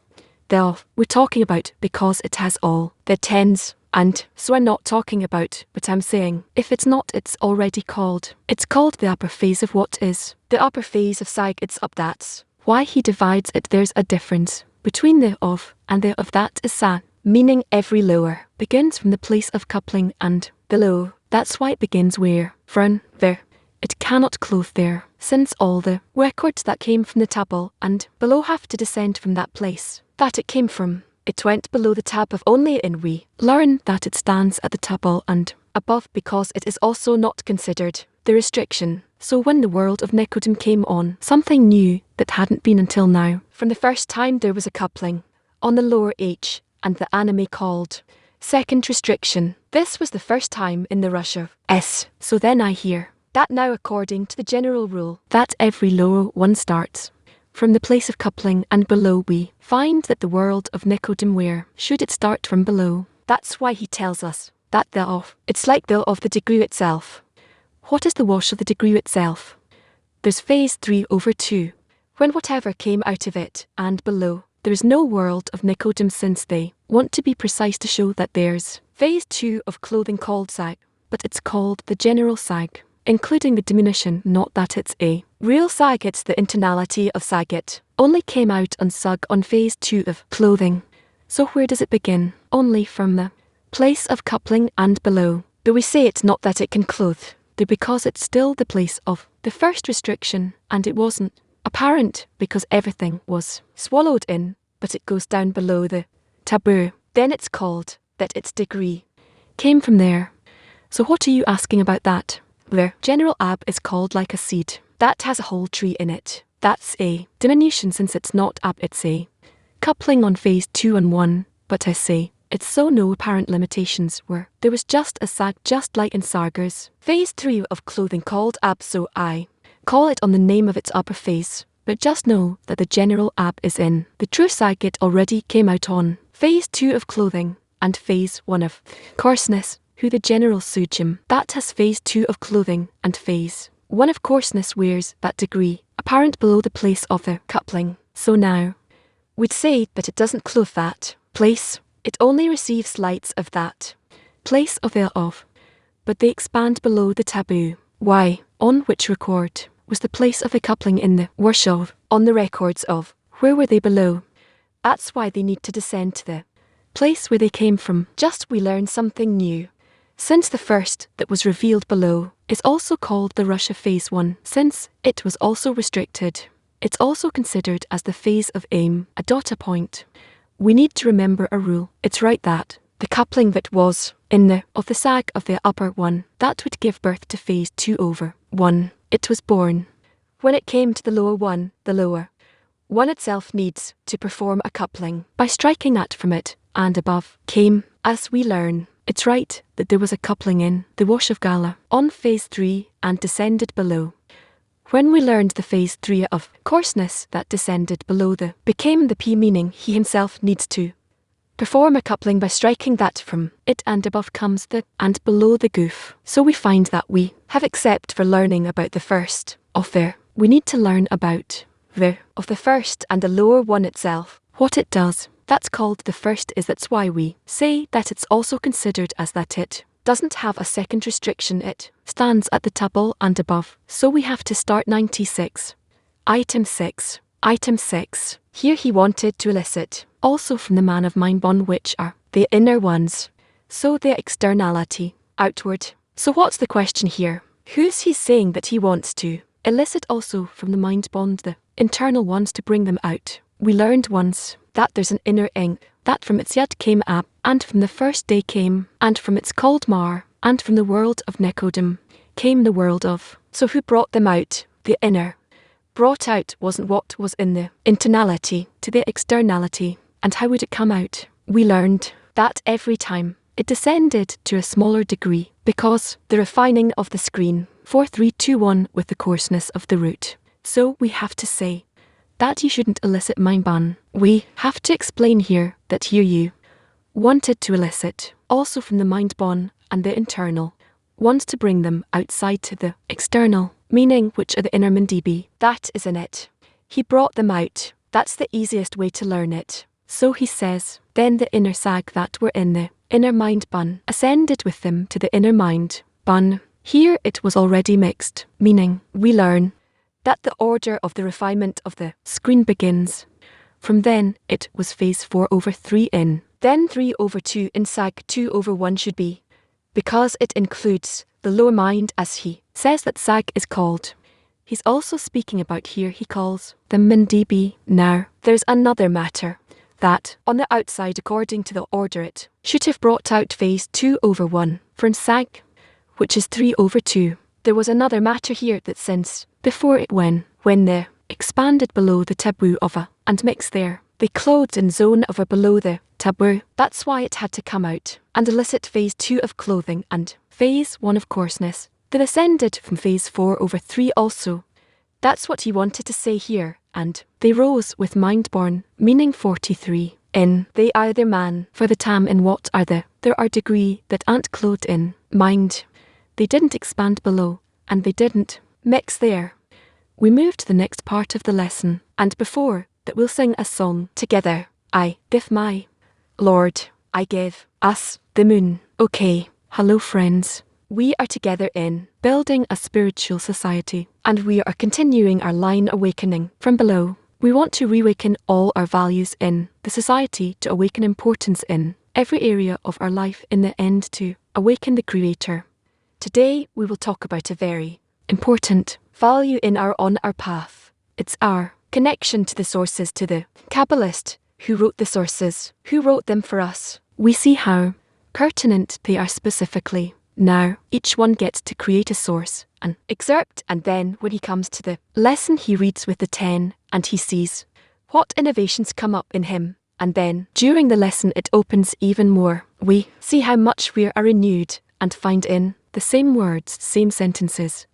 the of we're talking about, because it has all the tens. And so I'm not talking about, but I'm saying, if it's not, it's already called. It's called the upper phase of what is the upper phase of sag. It's up. That's why he divides it. There's a difference between the of and the of. That is sa, meaning every lower begins from the place of coupling, and the low, that's why it begins where from there. It cannot clothe there, since all the records that came from the table and below have to descend from that place that it came from. It went below the tab of only in we learn that it stands at the table and above, because it is also not considered the restriction. So when the world of Nikodem came on, something new that hadn't been until now. From the first time there was a coupling on the lower H, and the anime called second restriction. This was the first time in the rush of S. So then I hear that now according to the general rule that every lower one starts from the place of coupling, and below we find that the world of Nikodem, where should it start from below. That's why he tells us that the of, it's like the of the degree itself. What is the wash of the degree itself? There's phase 3 over 2, when whatever came out of it, and below there is no world of Nikodem, since they want to be precise to show that there's phase 2 of clothing called sag, but it's called the general sag, including the diminution, not that it's a real sag. It's the internality of sag. It only came out on sag on phase 2 of clothing. So where does it begin? Only from the place of coupling and below. Though we say it's not that it can clothe, though, because it's still the place of the first restriction, and it wasn't apparent because everything was swallowed in, but it goes down below the taboo. Then it's called that its degree came from there. So what are you asking about that? Where general ab is called like a seed that has a whole tree in it. That's a diminution, since it's not ab, it's a coupling on phase 2 and 1. But I say, it's so no apparent limitations were. There was just a sag, just like in Sarger's phase 3 of clothing called ab. So I call it on the name of its upper phase. But just know that the general ab is in the true sag. It already came out on phase 2 of clothing and phase 1 of coarseness, who the general sujim that has phase 2 of clothing and phase 1 of coarseness wears that degree apparent below the place of the coupling. So now we'd say that it doesn't clothe that place, it only receives lights of that place of the of, but they expand below the taboo. Why, on which record was the place of the coupling in the worship on the records of where were they below? That's why they need to descend to the place where they came from. Just we learn something new. Since the first that was revealed below is also called the rush of phase 1, since it was also restricted, it's also considered as the phase of aim, a data point. We need to remember a rule. It's right that the coupling that was in the of the sag of the upper one, that would give birth to phase 2 over 1. It was born. When it came to the lower one, the lower one itself needs to perform a coupling by striking that from it, and above came, as we learn. It's right that there was a coupling in the wash of Gala on phase 3 and descended below. When we learned the phase 3 of coarseness that descended below the became the P, meaning he himself needs to perform a coupling by striking that from it, and above comes the and below the goof. So we find that we have, except for learning about the first of there, we need to learn about the of the first and the lower one itself, what it does. That's called the first is. That's why we say that it's also considered as that it doesn't have a second restriction. It stands at the table and above. So we have to start 96. Item 6. Item 6. Here he wanted to elicit also from the man of mind bond, which are the inner ones. So the externality, outward. So what's the question here? Who's he saying that he wants to elicit also from the mind bond, the internal ones, to bring them out? We learned once that there's an inner ing, that from its yad came ab, and from the first day came, and from its called mar, and from the world of Nekodem came the world of. So who brought them out? The inner. Brought out wasn't what was in the internality to the externality. And how would it come out? We learned that every time it descended to a smaller degree, because the refining of the screen 4321 with the coarseness of the root. So we have to say that you shouldn't elicit mind ban. We have to explain here that here you wanted to elicit also from the mind bon and the internal ones to bring them outside to the external, meaning which are the inner mandibi. That is in it. He brought them out. That's the easiest way to learn it. So he says, then the inner sag that were in the inner mind bun ascended with them to the inner mind bun. Here it was already mixed, meaning we learn that the order of the refinement of the screen begins. From then it was phase 4 over 3 in, then 3 over 2 in sag 2 over 1 should be, because it includes the lower mind, as he says that sag is called. He's also speaking about here he calls the mandibi. Now there's another matter, that on the outside according to the order it should have brought out phase 2 over 1 from sag, which is 3 over 2. There was another matter here that since before it when the expanded below the taboo of a and mixed there, they clothed in zone of a below the taboo. That's why it had to come out and elicit phase 2 of clothing and phase 1 of coarseness that ascended from phase 4 over 3 also. That's what he wanted to say here. And they rose with mind born, meaning 43. In they are their man, for the tam in what are there are degree that aren't clothed in mind. They didn't expand below, and they didn't mix there. We move to the next part of the lesson, and before that we'll sing a song together. I give my Lord, I give us the moon. Okay, hello friends. We are together in building a spiritual society, and we are continuing our line awakening from below. We want to reawaken all our values in the society, to awaken importance in every area of our life, in the end to awaken the Creator. Today we will talk about a very important value in on our path. It's our connection to the sources, to the Kabbalist who wrote the sources, who wrote them for us. We see how pertinent they are specifically. Now, each one gets to create a source, an excerpt, and then when he comes to the lesson he reads with the 10, and he sees what innovations come up in him, and then during the lesson it opens even more. We see how much we are renewed and find in the same words, same sentences,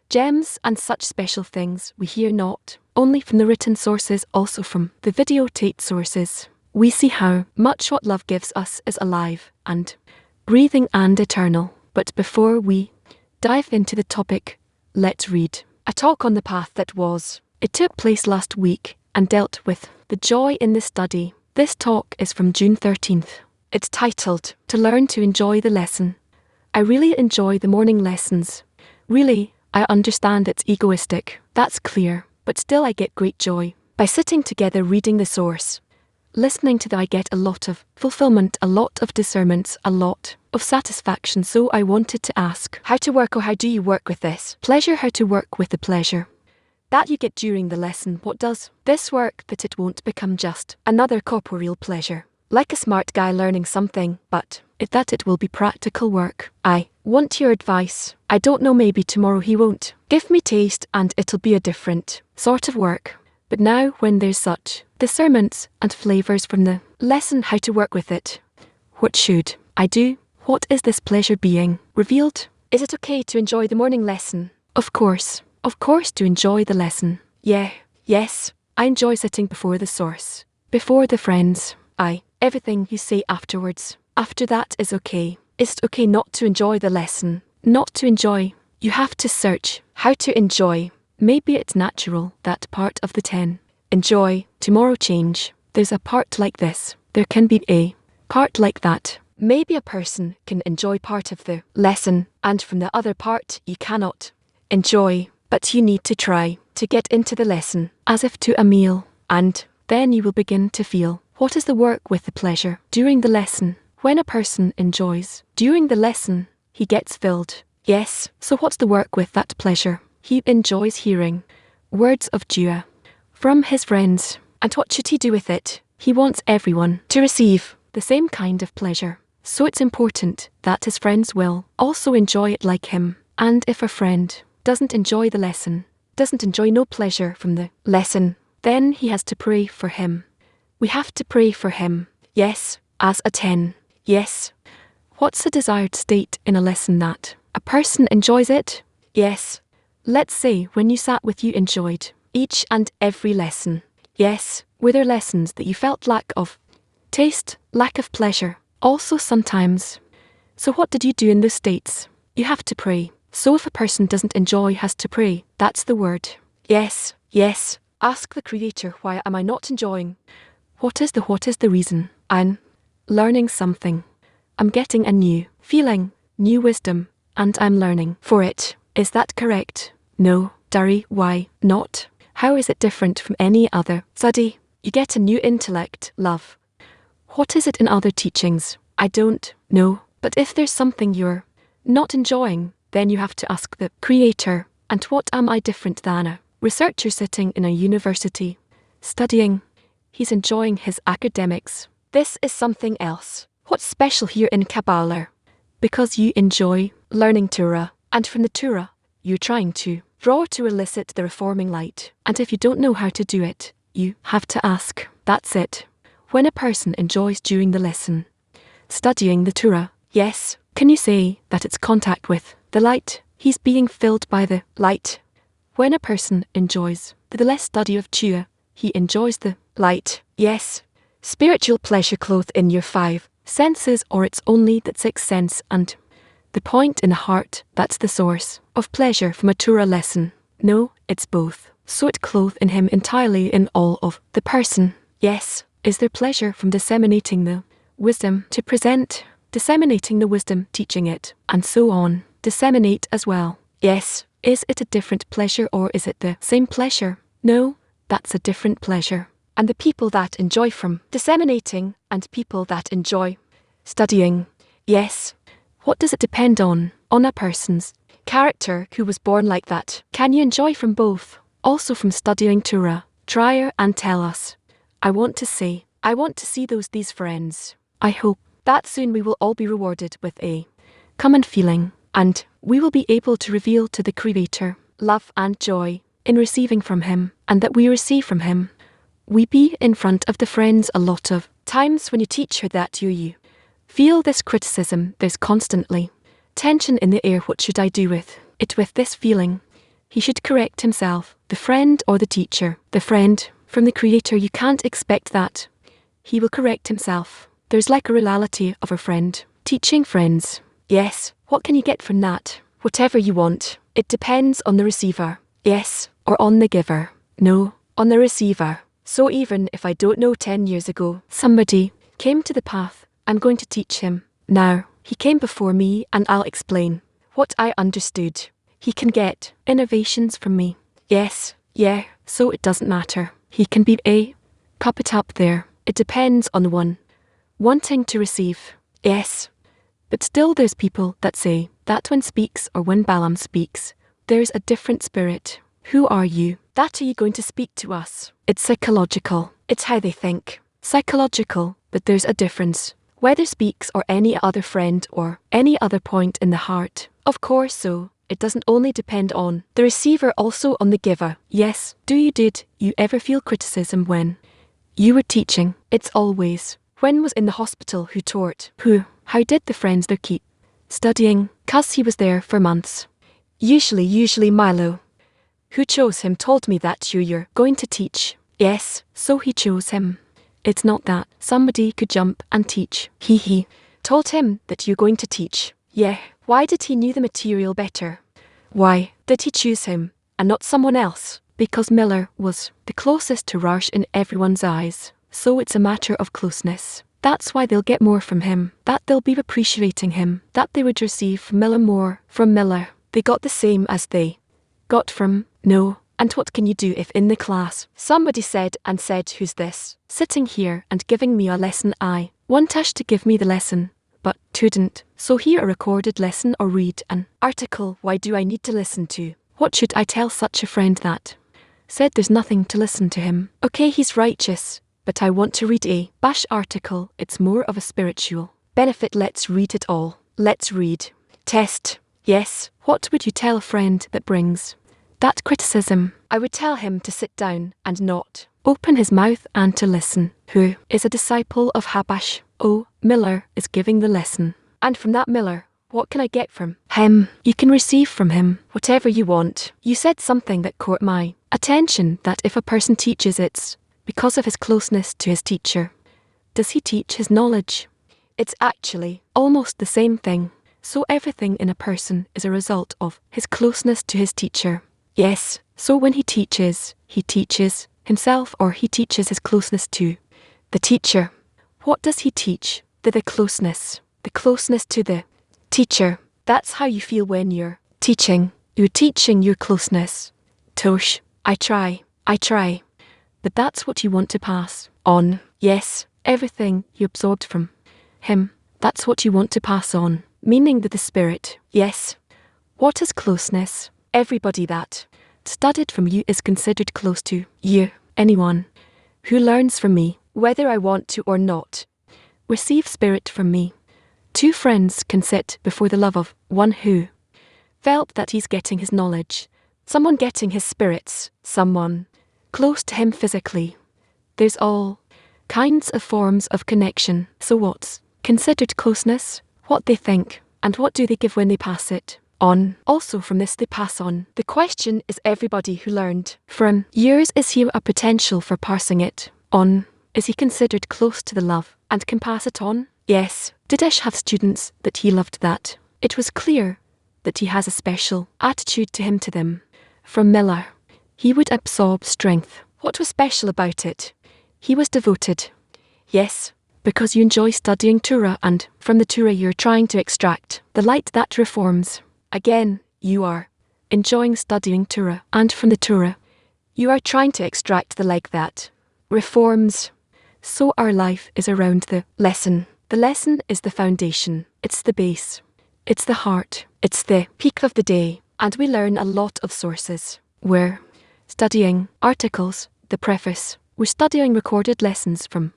gems and such special things we hear not only from the written sources, also from the videotape sources. We see how much what love gives us is alive and breathing and eternal. But before we dive into the topic, let's read a talk on the path that was. It took place last week and dealt with the joy in the study. This talk is from June 13th. It's titled, To Learn to Enjoy the Lesson. I really enjoy the morning lessons. Really, I understand it's egoistic, that's clear, but still I get great joy by sitting together reading the source. Listening to that I get a lot of fulfillment, a lot of discernment, a lot of satisfaction. So I wanted to ask how to work, or how do you work with this pleasure, how to work with the pleasure that you get during the lesson. What does this work that it won't become just another corporeal pleasure, like a smart guy learning something, but it will be practical work. I want your advice. I don't know, maybe tomorrow he won't give me taste and it'll be a different sort of work. But now when there's such discernments and flavours from the lesson how to work with it, what should I do? What is this pleasure being revealed? Is it okay to enjoy the morning lesson? Of course to enjoy the lesson. Yes, I enjoy sitting before the source, before the friends. Everything you say afterwards, after that is okay. Is it okay not to enjoy the lesson? Not to enjoy. You have to search how to enjoy. Maybe it's natural, that part of the 10. Enjoy, tomorrow change. There's a part like this. There can be a part like that. Maybe a person can enjoy part of the lesson, and from the other part you cannot enjoy, but you need to try to get into the lesson, as if to a meal, and then you will begin to feel what is the work with the pleasure during the lesson. When a person enjoys during the lesson, he gets filled. Yes, so what's the work with that pleasure? He enjoys hearing words of joy from his friends. And what should he do with it? He wants everyone to receive the same kind of pleasure. So it's important that his friends will also enjoy it like him. And if a friend doesn't enjoy the lesson, doesn't enjoy no pleasure from the lesson, then he has to pray for him. We have to pray for him. Yes, as a 10. Yes. What's the desired state in a lesson that a person enjoys it? Yes. Let's say when you sat with, you enjoyed each and every lesson. Yes. Were there lessons that you felt lack of taste, lack of pleasure? Also sometimes. So what did you do in those states? You have to pray. So if a person doesn't enjoy, has to pray. That's the word. Yes. Ask the Creator, why am I not enjoying? What is the reason? I'm learning something. I'm getting a new feeling, new wisdom, and I'm learning for it. Is that correct? No, Dari, why not? How is it different from any other study? You get a new intellect, love. What is it in other teachings? I don't know, but if there's something you're not enjoying, then you have to ask the Creator. And what am I different than a researcher sitting in a university, studying? He's enjoying his academics. This is something else. What's special here in Kabbalah? Because you enjoy learning Torah, and from the Torah, you're trying to draw to elicit the reforming light. And if you don't know how to do it, you have to ask. That's it. When a person enjoys during the lesson, studying the Torah, yes, can you say that it's contact with the light? He's being filled by the light. When a person enjoys the less study of Torah, he enjoys the light. Yes. Spiritual pleasure clothed in your 5 senses, or it's only that 6th sense, and the point in the heart, that's the source of pleasure from a Torah lesson. No, it's both. So it clothed in him entirely in all of the person. Yes. Is there pleasure from disseminating the wisdom to present, disseminating the wisdom, teaching it, and so on? Disseminate as well. Yes. Is it a different pleasure, or is it the same pleasure? No, that's a different pleasure. And the people that enjoy from disseminating, and people that enjoy studying. Yes. What does it depend on? On a person's character who was born like that. Can you enjoy from both? Also from studying Torah? Try and tell us. I want to see these friends. I hope that soon we will all be rewarded with a common feeling, and we will be able to reveal to the Creator love and joy in receiving from Him, and that we receive from Him. We be in front of the friends a lot of times when you teach her that you feel this criticism, there's constantly tension in the air. What should I do with it, with this feeling? He should correct himself, the friend or the teacher. The friend, from the Creator, you can't expect that. He will correct himself. There's like a reality of a friend teaching friends. Yes, what can you get from that? Whatever you want. It depends on the receiver. Yes, or on the giver. No, on the receiver. So even if I don't know 10 years ago, somebody came to the path, I'm going to teach him. Now, he came before me and I'll explain what I understood. He can get innovations from me. Yes, yeah, so it doesn't matter. He can be a puppet up there. It depends on the one wanting to receive. Yes. But still there's people that say that when speaks or when Balaam speaks, there's a different spirit. Who are you? That are you going to speak to us? It's psychological. It's how they think. Psychological. But there's a difference. Whether speaks or any other friend or any other point in the heart. Of course so. It doesn't only depend on the receiver, also on the giver. Yes, did you ever feel criticism when you were teaching? It's always. When was in the hospital? Who taught? Who? How did the friends there keep studying? 'Cause he was there for months. Usually Milo. Who chose him told me that you're going to teach. Yes, so he chose him. It's not that somebody could jump and teach. He told him that you're going to teach. Yeah, why did he knew the material better? Why did he choose him and not someone else? Because Miller was the closest to Rausch in everyone's eyes. So it's a matter of closeness. That's why they'll get more from him, that they'll be appreciating him, that they would receive from Miller more. From Miller, they got the same as they got from no. And what can you do if in the class somebody said, who's this, sitting here and giving me a lesson? I want Ash to give me the lesson, but couldn't. So hear a recorded lesson or read an article. Why do I need to listen to? What should I tell such a friend that said there's nothing to listen to him? Okay, he's righteous, but I want to read a bash article. It's more of a spiritual benefit. Let's read it all. Let's read. Test. Yes, what would you tell a friend that brings that criticism? I would tell him to sit down and not open his mouth and to listen. Who is a disciple of Habash? Oh, Miller is giving the lesson. And from that Miller, what can I get from him? You can receive from him whatever you want. You said something that caught my attention, that if a person teaches, it's because of his closeness to his teacher. Does he teach his knowledge? It's actually almost the same thing. So everything in a person is a result of his closeness to his teacher. Yes, so when he teaches himself, or he teaches his closeness to the teacher. What does he teach? The closeness to the teacher. That's how you feel when you're teaching. You're teaching your closeness. Tosh, I try. But that's what you want to pass on. Yes, everything you absorbed from him, that's what you want to pass on. Meaning that the spirit. Yes. What is closeness? Everybody that studied from you is considered close to you. Anyone who learns from me, whether I want to or not, receive spirit from me. Two friends can sit before the love of one who felt that he's getting his knowledge, someone getting his spirits, someone close to him physically. There's all kinds of forms of connection. So what's considered closeness? What they think, and what do they give when they pass it on. Also from this they pass on. The question is, everybody who learned from yours, is he a potential for passing it on? Is he considered close to the love and can pass it on? Yes. Did Ish have students that he loved that it was clear that he has a special attitude to him to them? From Miller, he would absorb strength. What was special about it? He was devoted. Yes. Because you enjoy studying Torah, and from the Torah you're trying to extract the light that reforms. Again, you are enjoying studying Torah, and from the Torah you are trying to extract the light that reforms. So our life is around the lesson. The lesson is the foundation. It's the base. It's the heart. It's the peak of the day. And we learn a lot of sources. We're studying articles, the preface. We're studying recorded lessons from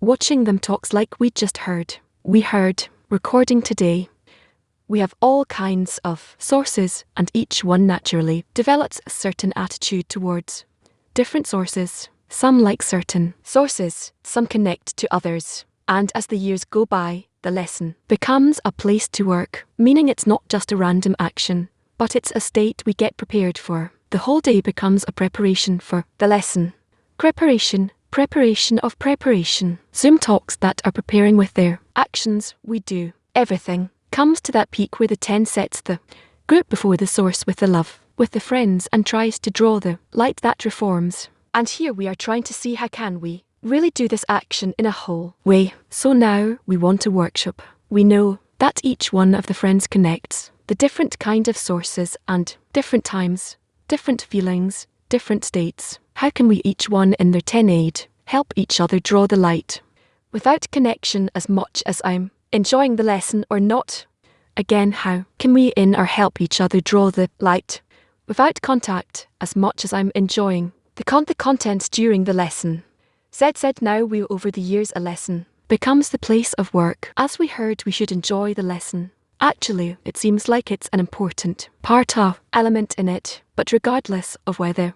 watching them talks like we just heard. We heard recording today. We have all kinds of sources, and each one naturally develops a certain attitude towards different sources. Some like certain sources, some connect to others. And as the years go by, the lesson becomes a place to work, meaning it's not just a random action, but it's a state we get prepared for. The whole day becomes a preparation for the lesson. Preparation of preparation. Zoom talks that are preparing with their actions. We do everything. Comes to that peak where the 10 sets the group before the source with the love, with the friends, and tries to draw the light that reforms. And here we are trying to see how can we really do this action in a whole way. So now we want a workshop. We know that each one of the friends connects the different kind of sources and different times, different feelings, different states. How can we each one in their 10 aid help each other draw the light? Without connection, as much as I'm enjoying the lesson or not. Again, how can we in or help each other draw the light? Without contact, as much as I'm enjoying the content during the lesson. Said now we over the years a lesson becomes the place of work. As we heard, we should enjoy the lesson. Actually, it seems like it's an important part of element in it, but regardless of whether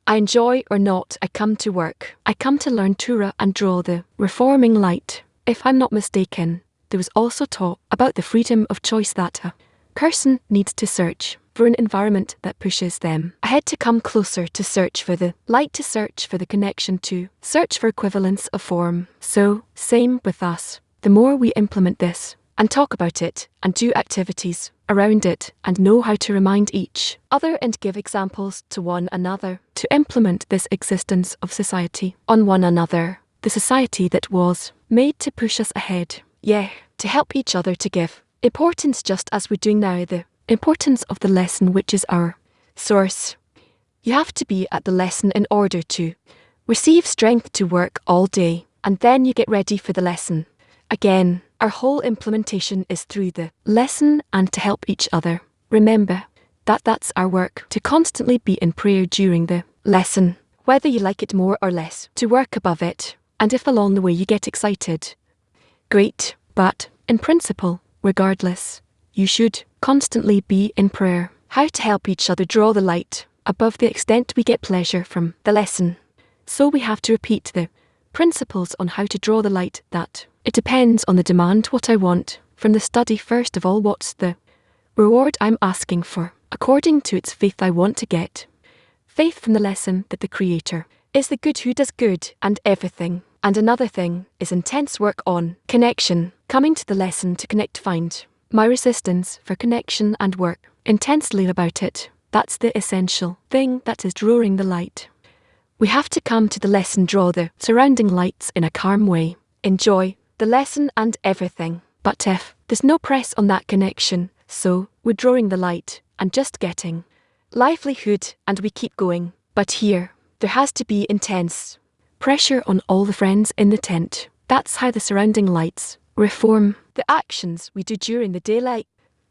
I enjoy or not, I come to work. I come to learn Torah and draw the reforming light. If I'm not mistaken, there was also taught about the freedom of choice that a person needs to search for an environment that pushes them ahead, to come closer, to search for the light, to search for the connection, to search for equivalence of form. So, same with us. The more we implement this and talk about it and do activities around it and know how to remind each other and give examples to one another to implement this existence of society on one another, the society that was made to push us ahead, to help each other, to give importance, just as we're doing now, the importance of the lesson, which is our source. You have to be at the lesson in order to receive strength to work all day, and then you get ready for the lesson. Again, our whole implementation is through the lesson and to help each other. Remember that that's our work, to constantly be in prayer during the lesson, whether you like it more or less, to work above it, and if along the way you get excited, great, but in principle, regardless, you should constantly be in prayer. How to help each other draw the light above the extent we get pleasure from the lesson. So we have to repeat the principles on how to draw the light, that it depends on the demand, what I want from the study. First of all, what's the reward I'm asking for, according to its faith I want to get. Faith from the lesson that the Creator is the good who does good and everything. And another thing is intense work on connection, coming to the lesson to connect, find my resistance for connection and work intensely about it. That's the essential thing that is drawing the light. We have to come to the lesson, draw the surrounding lights in a calm way, enjoy the lesson and everything. But if there's no press on that connection, so we're drawing the light and just getting livelihood and we keep going. But here, there has to be intense pressure on all the friends in the tent. That's how the surrounding lights reform the actions we do during the daylight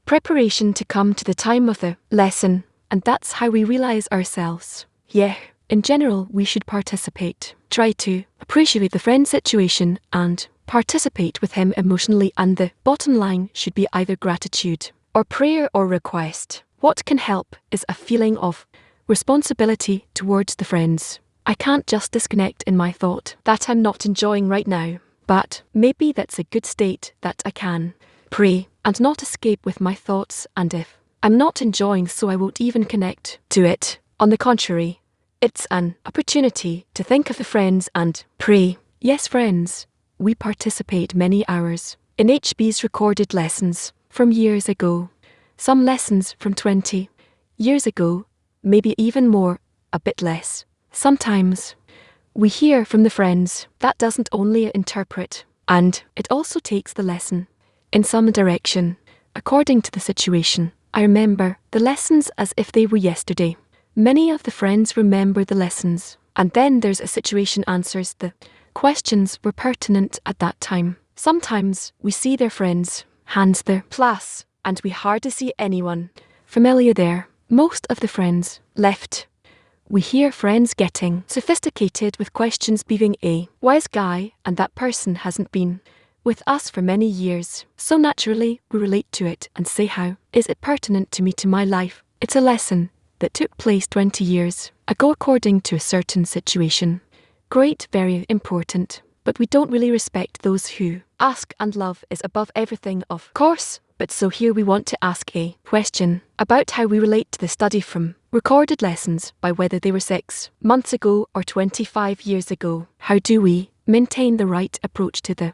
preparation to come to the time of the lesson, and that's how we realize ourselves. In general, we should participate. Try to appreciate the friend's situation and participate with him emotionally, and the bottom line should be either gratitude or prayer or request. What can help is a feeling of responsibility towards the friends. I can't just disconnect in my thought that I'm not enjoying right now, but maybe that's a good state that I can pray and not escape with my thoughts, and if I'm not enjoying, so I won't even connect to it. On the contrary, it's an opportunity to think of the friends and pray. Yes, friends, we participate many hours in HB's recorded lessons from years ago. Some lessons from 20 years ago, maybe even more, a bit less. Sometimes we hear from the friends that doesn't only interpret, and it also takes the lesson in some direction, according to the situation. I remember the lessons as if they were yesterday. Many of the friends remember the lessons, and then there's a situation, answers the questions were pertinent at that time. Sometimes we see their friends, hands their class, and we hardly see anyone familiar there. Most of the friends left. We hear friends getting sophisticated with questions, being a wise guy, and that person hasn't been with us for many years. So naturally, we relate to it and say, how is it pertinent to me, to my life? It's a lesson that took place 20 years ago according to a certain situation. Great, very important, but we don't really respect those who ask, and love is above everything, of course. But so here we want to ask a question about how we relate to the study from recorded lessons, by whether they were 6 months ago or 25 years ago. How do we maintain the right approach to the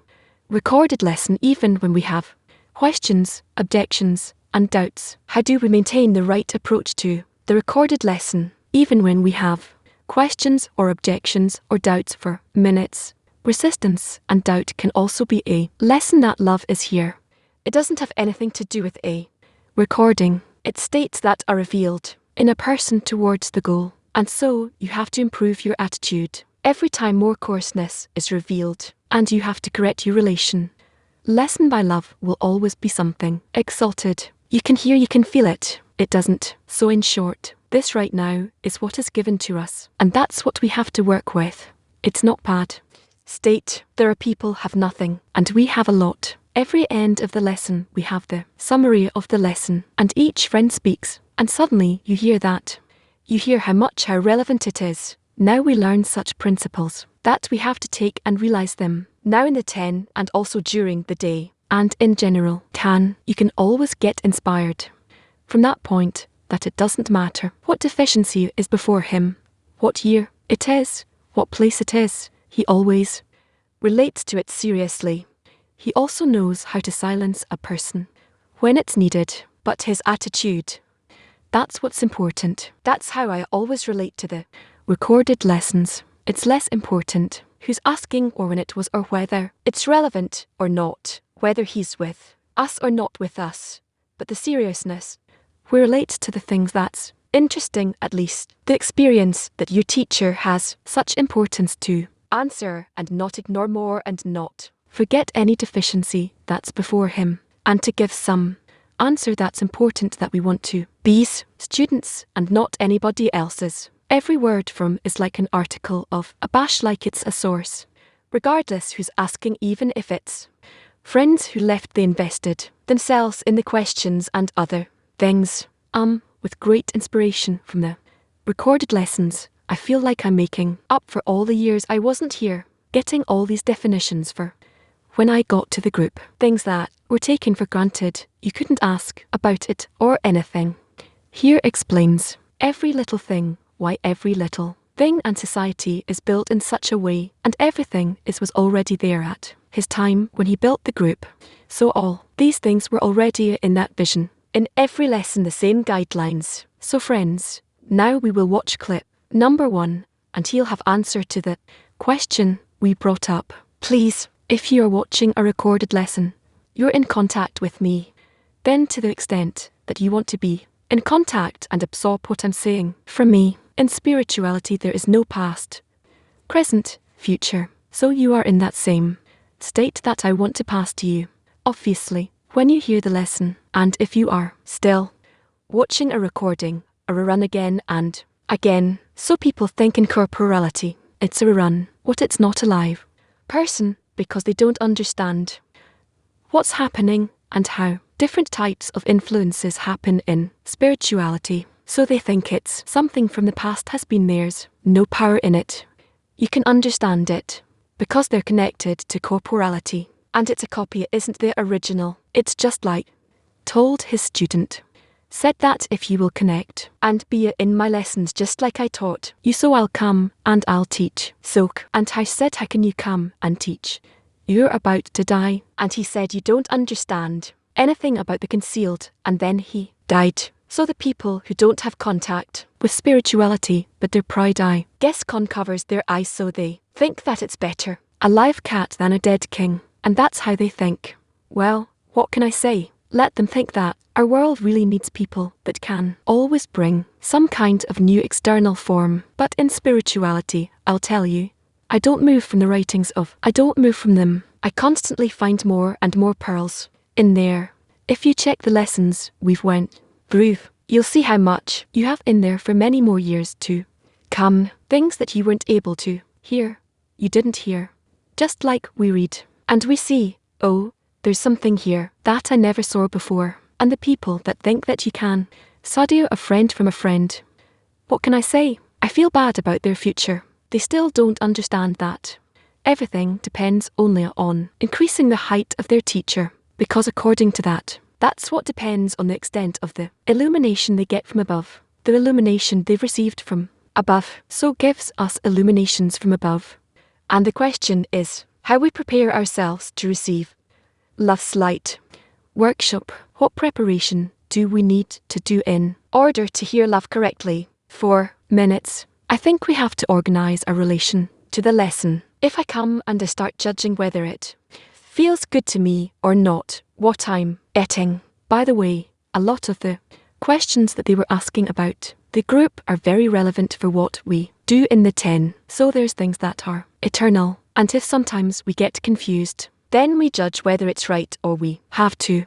recorded lesson even when we have questions, objections, and doubts? How do we maintain the right approach to the recorded lesson even when we have questions or objections or doubts for minutes? Resistance and doubt can also be a lesson that love is here. It doesn't have anything to do with a recording. It's states that are revealed in a person towards the goal. And so, you have to improve your attitude every time more coarseness is revealed, and you have to correct your relation. Lesson by love will always be something exalted. You can hear, you can feel it. It doesn't. So in short, this right now is what is given to us, and that's what we have to work with. It's not bad. State, there are people have nothing, and we have a lot. Every end of the lesson we have the summary of the lesson, and each friend speaks, and suddenly you hear that. You hear how relevant it is. Now we learn such principles, that we have to take and realize them, now in the 10 and also during the day. And in general, you can always get inspired. From that point, that it doesn't matter what deficiency is before him, what year it is, what place it is, he always relates to it seriously. He also knows how to silence a person when it's needed, but his attitude, that's what's important. That's how I always relate to the recorded lessons. It's less important who's asking or when it was or whether it's relevant or not, whether he's with us or not with us, but the seriousness. We relate to the things that's interesting, at least. The experience that your teacher has such importance to answer and not ignore more and not forget any deficiency that's before him, and to give some answer that's important that we want to be's students and not anybody else's. Every word from is like an article of a bash, like it's a source, regardless who's asking, even if it's friends who left they invested themselves in the questions and other things. With great inspiration from the recorded lessons, I feel like I'm making up for all the years I wasn't here, getting all these definitions for when I got to the group, things that were taken for granted, you couldn't ask about it or anything. Here explains every little thing, why every little thing and society is built in such a way, and everything was already there at his time when he built the group. So all these things were already in that vision. In every lesson the same guidelines. So friends, now we will watch clip number 1, and he'll have answer to the question we brought up. Please, if you are watching a recorded lesson, you're in contact with me. Then to the extent that you want to be in contact and absorb what I'm saying from me. In spirituality there is no past, present, future. So you are in that same state that I want to pass to you. Obviously, when you hear the lesson, and if you are still watching a recording or a run again and again, so people think in corporality, it's a run, what it's not a live person, because they don't understand what's happening and how different types of influences happen in spirituality. So they think it's something from the past has been theirs, no power in it. You can understand it because they're connected to corporality, and it's a copy, it isn't the original. It's just like told his student, said that if you will connect and be in my lessons just like I taught you, so I'll come and I'll teach. So, and I said, how can you come and teach? You're about to die. And he said, you don't understand anything about the concealed, and then he died. So the people who don't have contact with spirituality, but their pride covers their eyes, so they think that it's better a live cat than a dead king, and that's how they think. Well, what can I say? Let them think that. Our world really needs people that can always bring some kind of new external form. But in spirituality, I'll tell you, I don't move from the writings of, I don't move from them. I constantly find more and more pearls in there. If you check the lessons we've went through, you'll see how much you have in there for many more years to come. Things that you weren't able to hear, you didn't hear. Just like we read and we see, oh, there's something here that I never saw before. And the people that think that you can study a friend from a friend, what can I say? I feel bad about their future. They still don't understand that everything depends only on increasing the height of their teacher, because according to that, that's what depends on the extent of the illumination they get from above, the illumination they've received from above. So gives us illuminations from above. And the question is how we prepare ourselves to receive love's light. Workshop. What preparation do we need to do in order to hear love correctly? 4 minutes. I think we have to organize our relation to the lesson. If I come and I start judging whether it feels good to me or not, what I'm getting. By the way, a lot of the questions that they were asking about the group are very relevant for what we do in the 10. So there's things that are eternal, and if sometimes we get confused, then we judge whether it's right, or we have to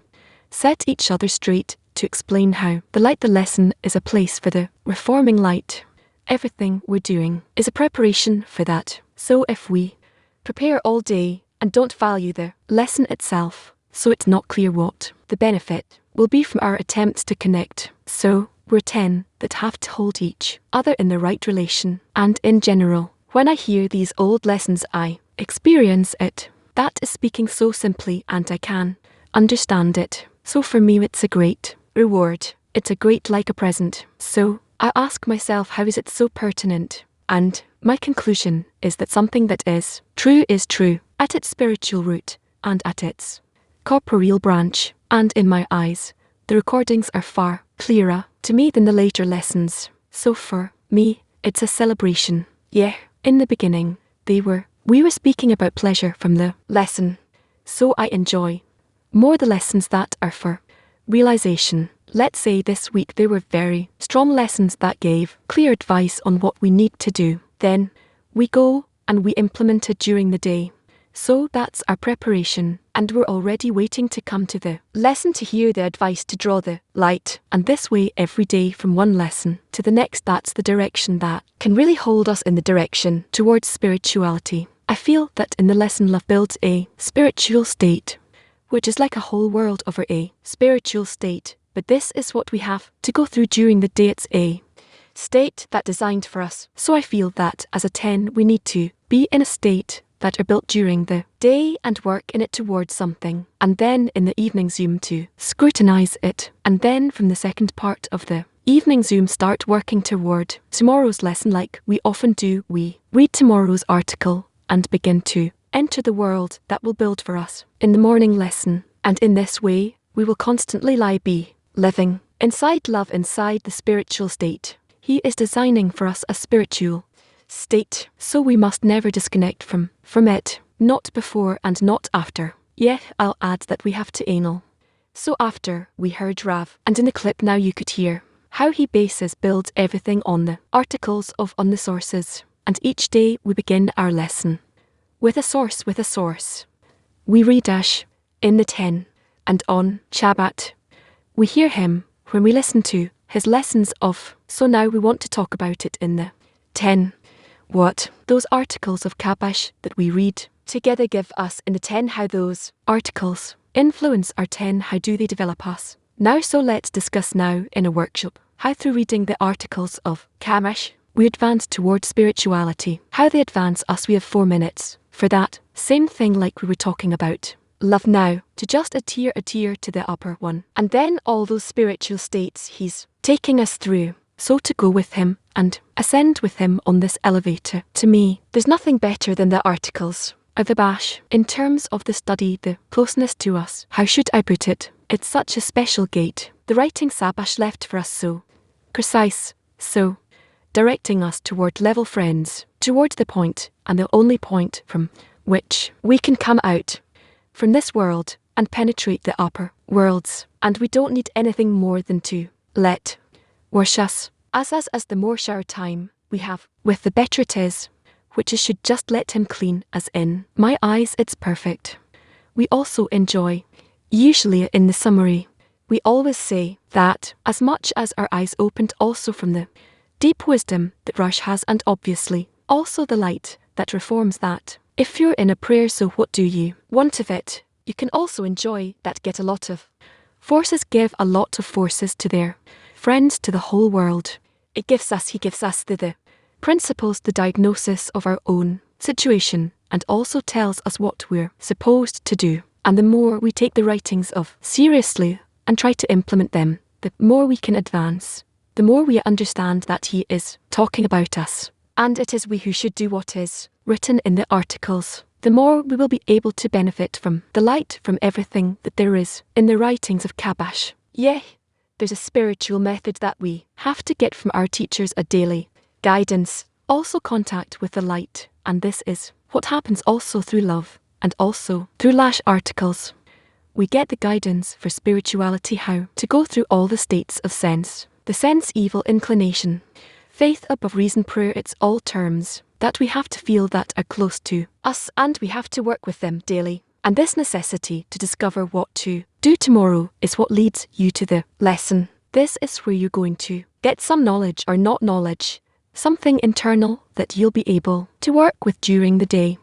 set each other straight to explain how the lesson is a place for the reforming light. Everything we're doing is a preparation for that. So if we prepare all day and don't value the lesson itself, so it's not clear what the benefit will be from our attempts to connect. So, we're 10 that have to hold each other in the right relation, and in general, when I hear these old lessons I experience it. That is speaking so simply and I can understand it. So for me it's a great reward. It's a great like a present. So I ask myself, how is it so pertinent? And my conclusion is that something that is true at its spiritual root and at its corporeal branch. And in my eyes, the recordings are far clearer to me than the later lessons. So for me, it's a celebration. Yeah, in the beginning, we were speaking about pleasure from the lesson. So I enjoy more the lessons that are for realization. Let's say this week there were very strong lessons that gave clear advice on what we need to do. Then we go and we implement it during the day. So that's our preparation, and we're already waiting to come to the lesson to hear the advice to draw the light. And this way every day from one lesson to the next, that's the direction that can really hold us in the direction towards spirituality. I feel that in the lesson love builds a spiritual state, which is like a whole world over a spiritual state. But this is what we have to go through during the day. It's a state that designed for us. So I feel that as a 10 we need to be in a state that are built during the day and work in it towards something, and then in the evening zoom to scrutinize it, and then from the second part of the evening zoom start working toward tomorrow's lesson like we often do. We read tomorrow's article and begin to enter the world that will build for us in the morning lesson, and in this way we will constantly be living inside love, inside the spiritual state. He is designing for us a spiritual state, so we must never disconnect from it, not before and not after. Yeah, I'll add that we have to anal. So after we heard Rav, and in the clip now you could hear how he builds everything on the articles on the sources, and each day we begin our lesson with a source. We read Ash in the 10, and on Shabbat we hear him when we listen to his lessons of. So now we want to talk about it in the 10. What those articles of Kabash that we read together give us in the 10, how those articles influence our 10, how do they develop us. Now so let's discuss now in a workshop how through reading the articles of Kabash we advance towards spirituality. How they advance us. We have 4 minutes for that. Same thing like we were talking about love now, to just adhere to the upper one, and then all those spiritual states he's taking us through. So to go with him and ascend with him on this elevator. To me, there's nothing better than the articles of the Bash. In terms of the study, the closeness to us, how should I put it? It's such a special gate. The writing Sabash left for us so precise, so directing us toward level friends, towards the point, and the only point from which we can come out from this world and penetrate the upper worlds. And we don't need anything more than to let wash us as the more shower time we have with, the better it is, which is should just let him clean us. In my eyes it's perfect. We also enjoy, usually in the summary, we always say that as much as our eyes opened also from the deep wisdom that Rush has, and obviously also the light that reforms that. If you're in a prayer, so what do you want of it? You can also enjoy that, get a lot of forces, give a lot of forces to their friends, to the whole world. He gives us the principles, the diagnosis of our own situation, and also tells us what we're supposed to do. And the more we take the writings of seriously and try to implement them, the more we can advance, the more we understand that he is talking about us. And it is we who should do what is written in the articles. The more we will be able to benefit from the light, from everything that there is in the writings of Kabash. Yeah, there's a spiritual method that we have to get from our teachers, a daily guidance, also contact with the light, and this is what happens also through love, and also through Lash articles. We get the guidance for spirituality, how to go through all the states of sense, the sense evil inclination, faith above reason, prayer. It's all terms that we have to feel that are close to us, and we have to work with them daily. And this necessity to discover what to do tomorrow is what leads you to the lesson. This is where you're going to get some knowledge or not knowledge, something internal that you'll be able to work with during the day.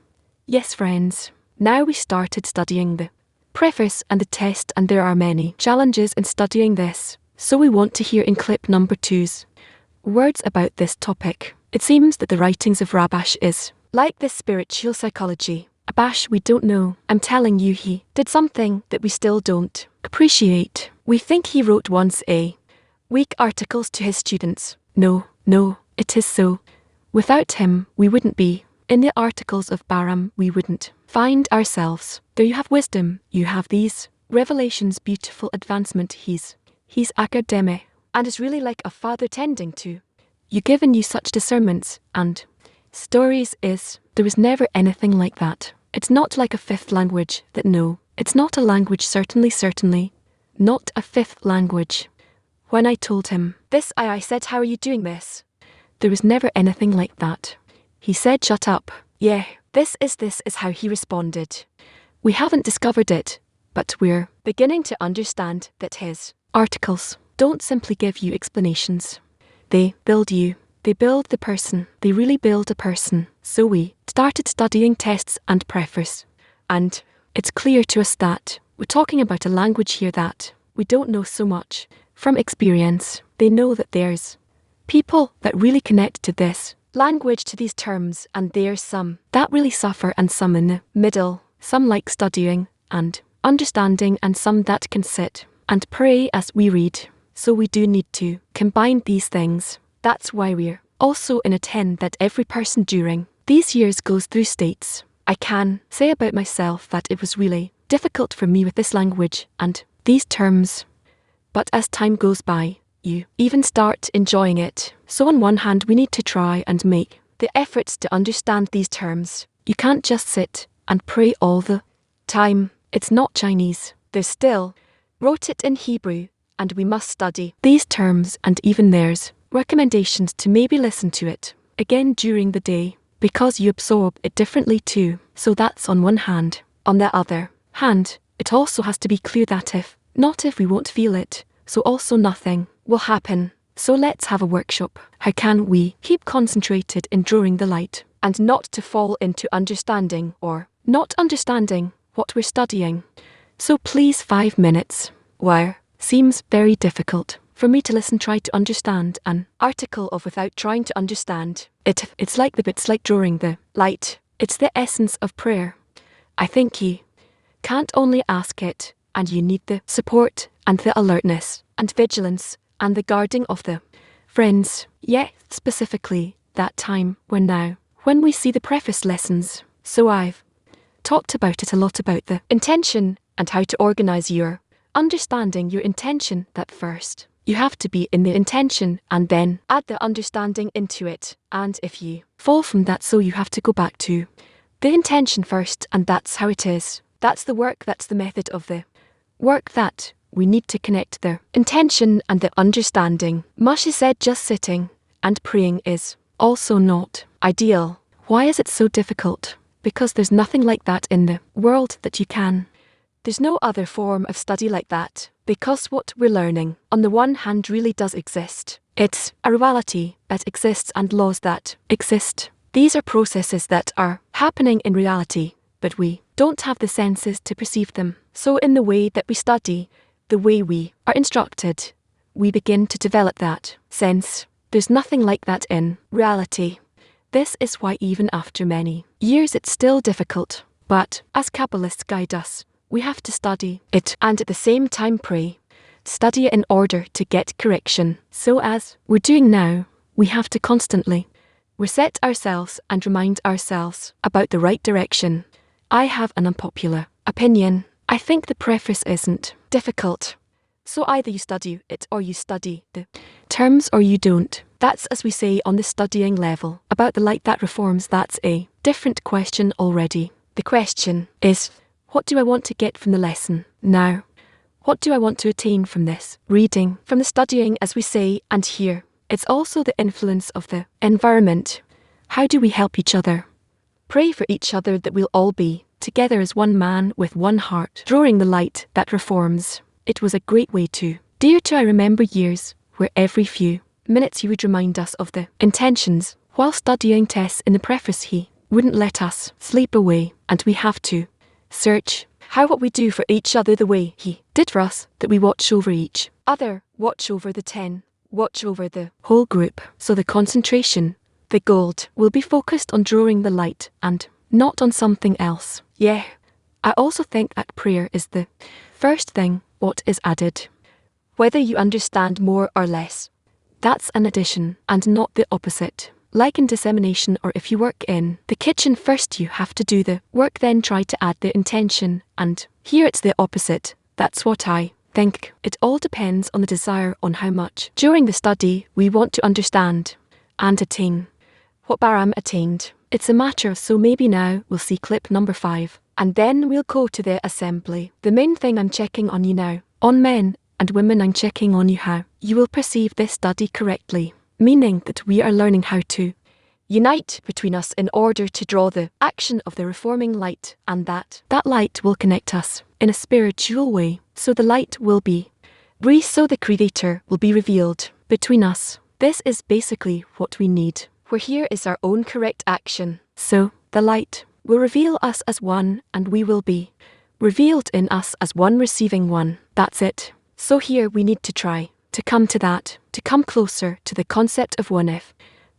Yes, friends. Now we started studying the preface and the test, and there are many challenges in studying this. So we want to hear in clip number 2's words about this topic. It seems that the writings of Rabash is like this spiritual psychology. A bash we don't know. I'm telling you, he did something that we still don't appreciate. We think he wrote once a weak articles to his students. No, it is so. Without him, we wouldn't be. In the articles of Baram, we wouldn't find ourselves. There you have wisdom, you have these revelations, beautiful advancement. He's academic, and is really like a father tending to you, given you such discernments and stories. There was never anything like that. It's not like a fifth language that no, it's not a language, certainly, not a fifth language. When I told him this, I said, how are you doing this? There was never anything like that. He said, shut up. Yeah, this is how he responded. We haven't discovered it, but we're beginning to understand that his articles don't simply give you explanations. They build you. They build the person. They really build a person. So we started studying tests and preface. And it's clear to us that we're talking about a language here that we don't know so much. From experience, they know that there's people that really connect to this language, to these terms, and there's some that really suffer and some in the middle. Some like studying and understanding, and some that can sit and pray as we read. So we do need to combine these things. That's why we're also in a 10 that every person during these years goes through states. I can say about myself that it was really difficult for me with this language and these terms. But as time goes by, you even start enjoying it. So on one hand, we need to try and make the efforts to understand these terms. You can't just sit and pray all the time. It's not Chinese. They still wrote it in Hebrew, and we must study these terms, and even there's recommendations to maybe listen to it again during the day, because you absorb it differently too. So that's on one hand. On the other hand, it also has to be clear that if we won't feel it, so also nothing will happen. So let's have a workshop. How can we keep concentrated in drawing the light, and not to fall into understanding or not understanding what we're studying? So please, 5 minutes. Wow, seems very difficult for me to listen, try to understand an article of without trying to understand it. It's like drawing the light. It's the essence of prayer. I think you can't only ask it, and you need the support and the alertness and vigilance and the guarding of the friends. Yet specifically that time when we see the preface lessons. So I've talked about it a lot, about the intention and how to organize your understanding, your intention. That first you have to be in the intention and then add the understanding into it. And if you fall from that, so you have to go back to the intention first, and that's how it is. That's the work, that's the method of the work, that we need to connect the intention and the understanding. Moshe said just sitting and praying is also not ideal. Why is it so difficult? Because there's nothing like that in the world that you can. There's no other form of study like that, because what we're learning on the one hand really does exist. It's a reality that exists and laws that exist. These are processes that are happening in reality, but we don't have the senses to perceive them. So in the way that we study, the way we are instructed, we begin to develop that sense. There's nothing like that in reality. This is why even after many years it's still difficult. But as Kabbalists guide us, we have to study it and at the same time pray. Study it in order to get correction. So as we're doing now, we have to constantly reset ourselves and remind ourselves about the right direction. I have an unpopular opinion. I think the preface isn't difficult. So either you study it or you study the terms or you don't. That's, as we say, on the studying level. About the light that reforms, that's a different question already. The question is, what do I want to get from the lesson now? What do I want to attain from this reading, from the studying, as we say and hear? It's also the influence of the environment. How do we help each other? Pray for each other that we'll all be together as one man with one heart, drawing the light that reforms. It was a great way to dear to I remember years where every few minutes he would remind us of the intentions while studying tests in the preface. He wouldn't let us sleep away, and we have to search how what we do for each other the way He did for us, that we watch over each other, watch over the 10, watch over the whole group. So the concentration, the gold, will be focused on drawing the light and not on something else. Yeah, I also think that prayer is the first thing what is added. Whether you understand more or less, that's an addition and not the opposite. Like in dissemination, or if you work in the kitchen, first you have to do the work, then try to add the intention, and here it's the opposite. That's what I think. It all depends on the desire, on how much during the study we want to understand and attain. What Baram attained, it's a matter of, so maybe now we'll see clip number 5, and then we'll go to the assembly. The main thing I'm checking on you now, on men and women, I'm checking on you how you will perceive this study correctly. Meaning that we are learning how to unite between us in order to draw the action of the reforming light, and that light will connect us in a spiritual way. So the light will be so the Creator will be revealed between us. This is basically what we need, where here is our own correct action. So the light will reveal us as one, and we will be revealed in us as one, receiving one. That's it. So here we need to try to come to that, to come closer to the concept of one. If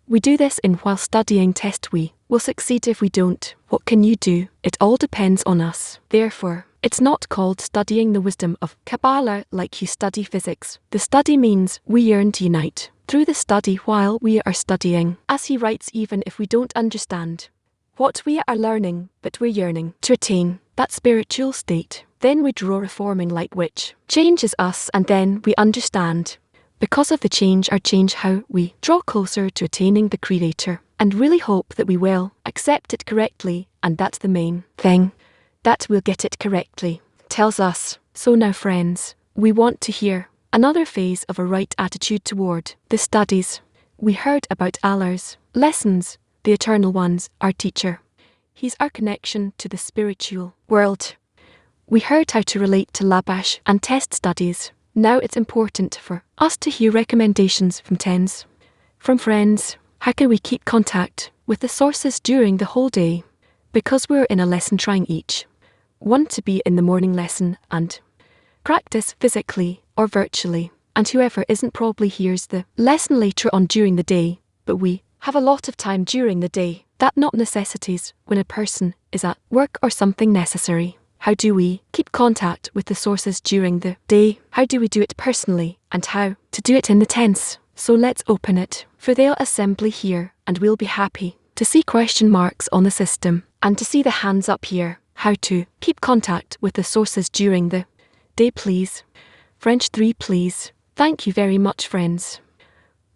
we do this in while studying test, we will succeed. If we don't, what can you do? It all depends on us. Therefore, it's not called studying the wisdom of Kabbalah like you study physics. The study means we yearn to unite through the study while we are studying. As he writes, even if we don't understand what we are learning, but we're yearning to attain that spiritual state, then we draw reforming light which changes us, and then we understand, because of the change, our change, how we draw closer to attaining the Creator, and really hope that we will accept it correctly, and that's the main thing, that we'll get it correctly, tells us. So now friends, we want to hear another phase of a right attitude toward the studies. We heard about Allah's lessons, the Eternal One's our teacher. He's our connection to the spiritual world. We heard how to relate to Labash and test studies. Now it's important for us to hear recommendations from tens, from friends. How can we keep contact with the sources during the whole day? Because we're in a lesson, trying each one to be in the morning lesson and practice physically or virtually. And whoever isn't probably hears the lesson later on during the day, but we have a lot of time during the day. That not necessities when a person is at work or something necessary. How do we keep contact with the sources during the day? How do we do it personally, and how to do it in the tense? So let's open it for the assembly here, and we'll be happy to see question marks on the system and to see the hands up here. How to keep contact with the sources during the day, please. French 3, please. Thank you very much, friends.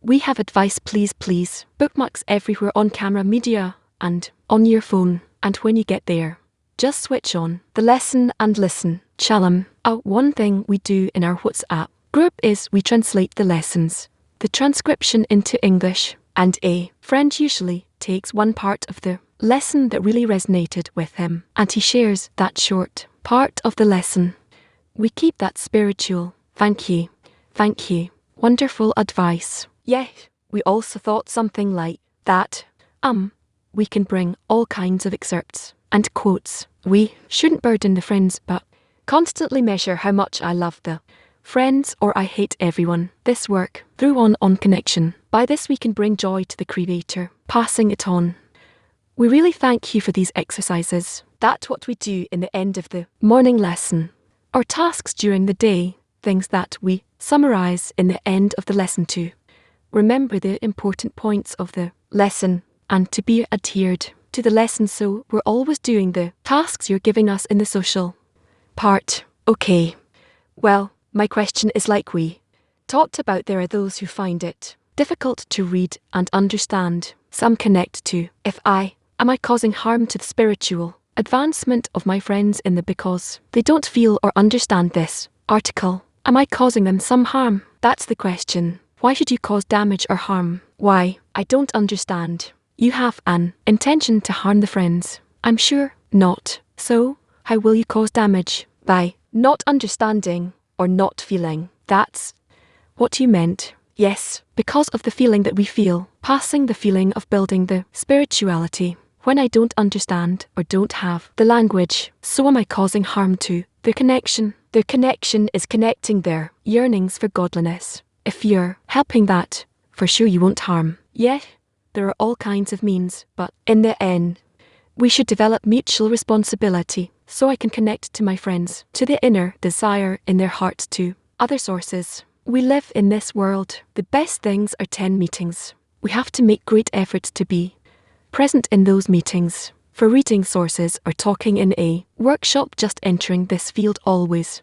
We have advice, please, please. Bookmarks everywhere on camera, media, and on your phone. And when you get there, just switch on the lesson and listen. Shalom. One thing we do in our WhatsApp group is we translate the lessons, the transcription into English, and a friend usually takes one part of the lesson that really resonated with him, and he shares that short part of the lesson. We keep that spiritual. Thank you. Thank you. Wonderful advice. Yeah, we also thought something like that. We can bring all kinds of excerpts and quotes. We shouldn't burden the friends, but constantly measure how much I love the friends or I hate everyone. This work through on connection. By this we can bring joy to the Creator, passing it on. We really thank you for these exercises. That's what we do in the end of the morning lesson. Or tasks during the day, things that we summarize in the end of the lesson too. Remember the important points of the lesson and to be adhered to the lesson, so we're always doing the tasks you're giving us in the social part. Okay. Well, my question is, like we talked about, there are those who find it difficult to read and understand. Some connect to, am I causing harm to the spiritual advancement of my friends in the because they don't feel or understand this article? Am I causing them some harm? That's the question. Why should you cause damage or harm? Why? I don't understand. You have an intention to harm the friends. I'm sure not. So, how will you cause damage? By not understanding or not feeling. That's what you meant. Yes, because of the feeling that we feel, passing the feeling of building the spirituality. When I don't understand or don't have the language, so am I causing harm to their connection. Their connection is connecting their yearnings for godliness. If you're helping that, for sure you won't harm. Yeah, there are all kinds of means, but in the end, we should develop mutual responsibility so I can connect to my friends, to the inner desire in their hearts to other sources. We live in this world. The best things are 10 meetings. We have to make great efforts to be present in those meetings. For reading sources or talking in a workshop, just entering this field always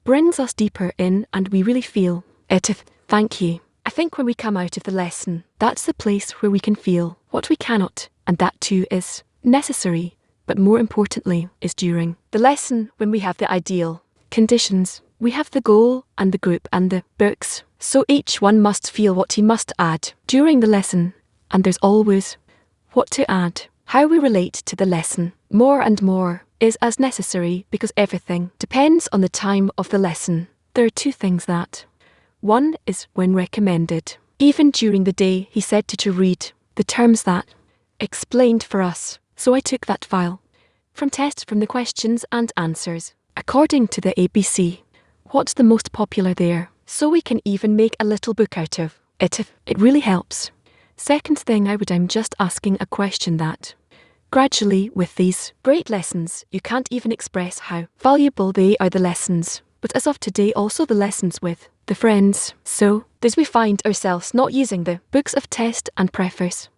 brings us deeper in and we really feel it. Thank you. I think when we come out of the lesson, that's the place where we can feel what we cannot, and that too is necessary, but more importantly is during the lesson when we have the ideal conditions. We have the goal and the group and the books, so each one must feel what he must add during the lesson, and there's always what to add. How we relate to the lesson more and more is as necessary because everything depends on the time of the lesson. There are two things that. One is when recommended. Even during the day he said to read the terms that explained for us. So I took that file from test from the questions and answers according to the ABC. What's the most popular there? So we can even make a little book out of it if it really helps. Second thing I'm just asking a question that gradually with these great lessons you can't even express how valuable they are, the lessons, but as of today also the lessons with the friends. So as we find ourselves not using the books of test and preface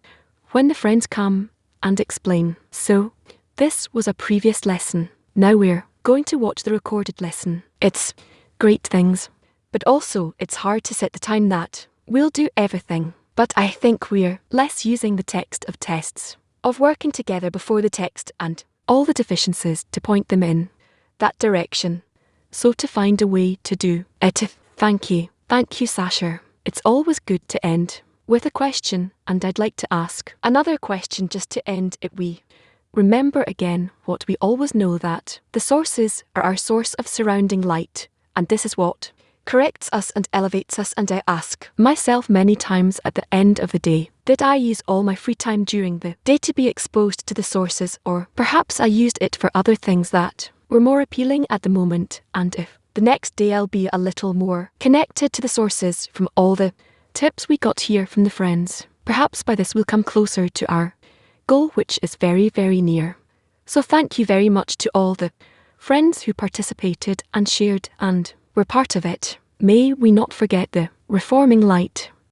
when the friends come and explain. So this was a previous lesson. Now we're going to watch the recorded lesson. It's great things, but also it's hard to set the time that we'll do everything. But I think we're less using the text of tests, of working together before the text and all the deficiencies to point them in that direction. So to find a way to do it. Thank you, Sasha. It's always good to end with a question, and I'd like to ask another question just to end it. We remember again what we always know, that the sources are our source of surrounding light, and this is what corrects us and elevates us. And I ask myself many times at the end of the day, did I use all my free time during the day to be exposed to the sources, or perhaps I used it for other things that were more appealing at the moment, and if the next day I'll be a little more connected to the sources from all the tips we got here from the friends. Perhaps by this we'll come closer to our goal, which is very, very near. So thank you very much to all the friends who participated and shared and were part of it. May we not forget the reforming light.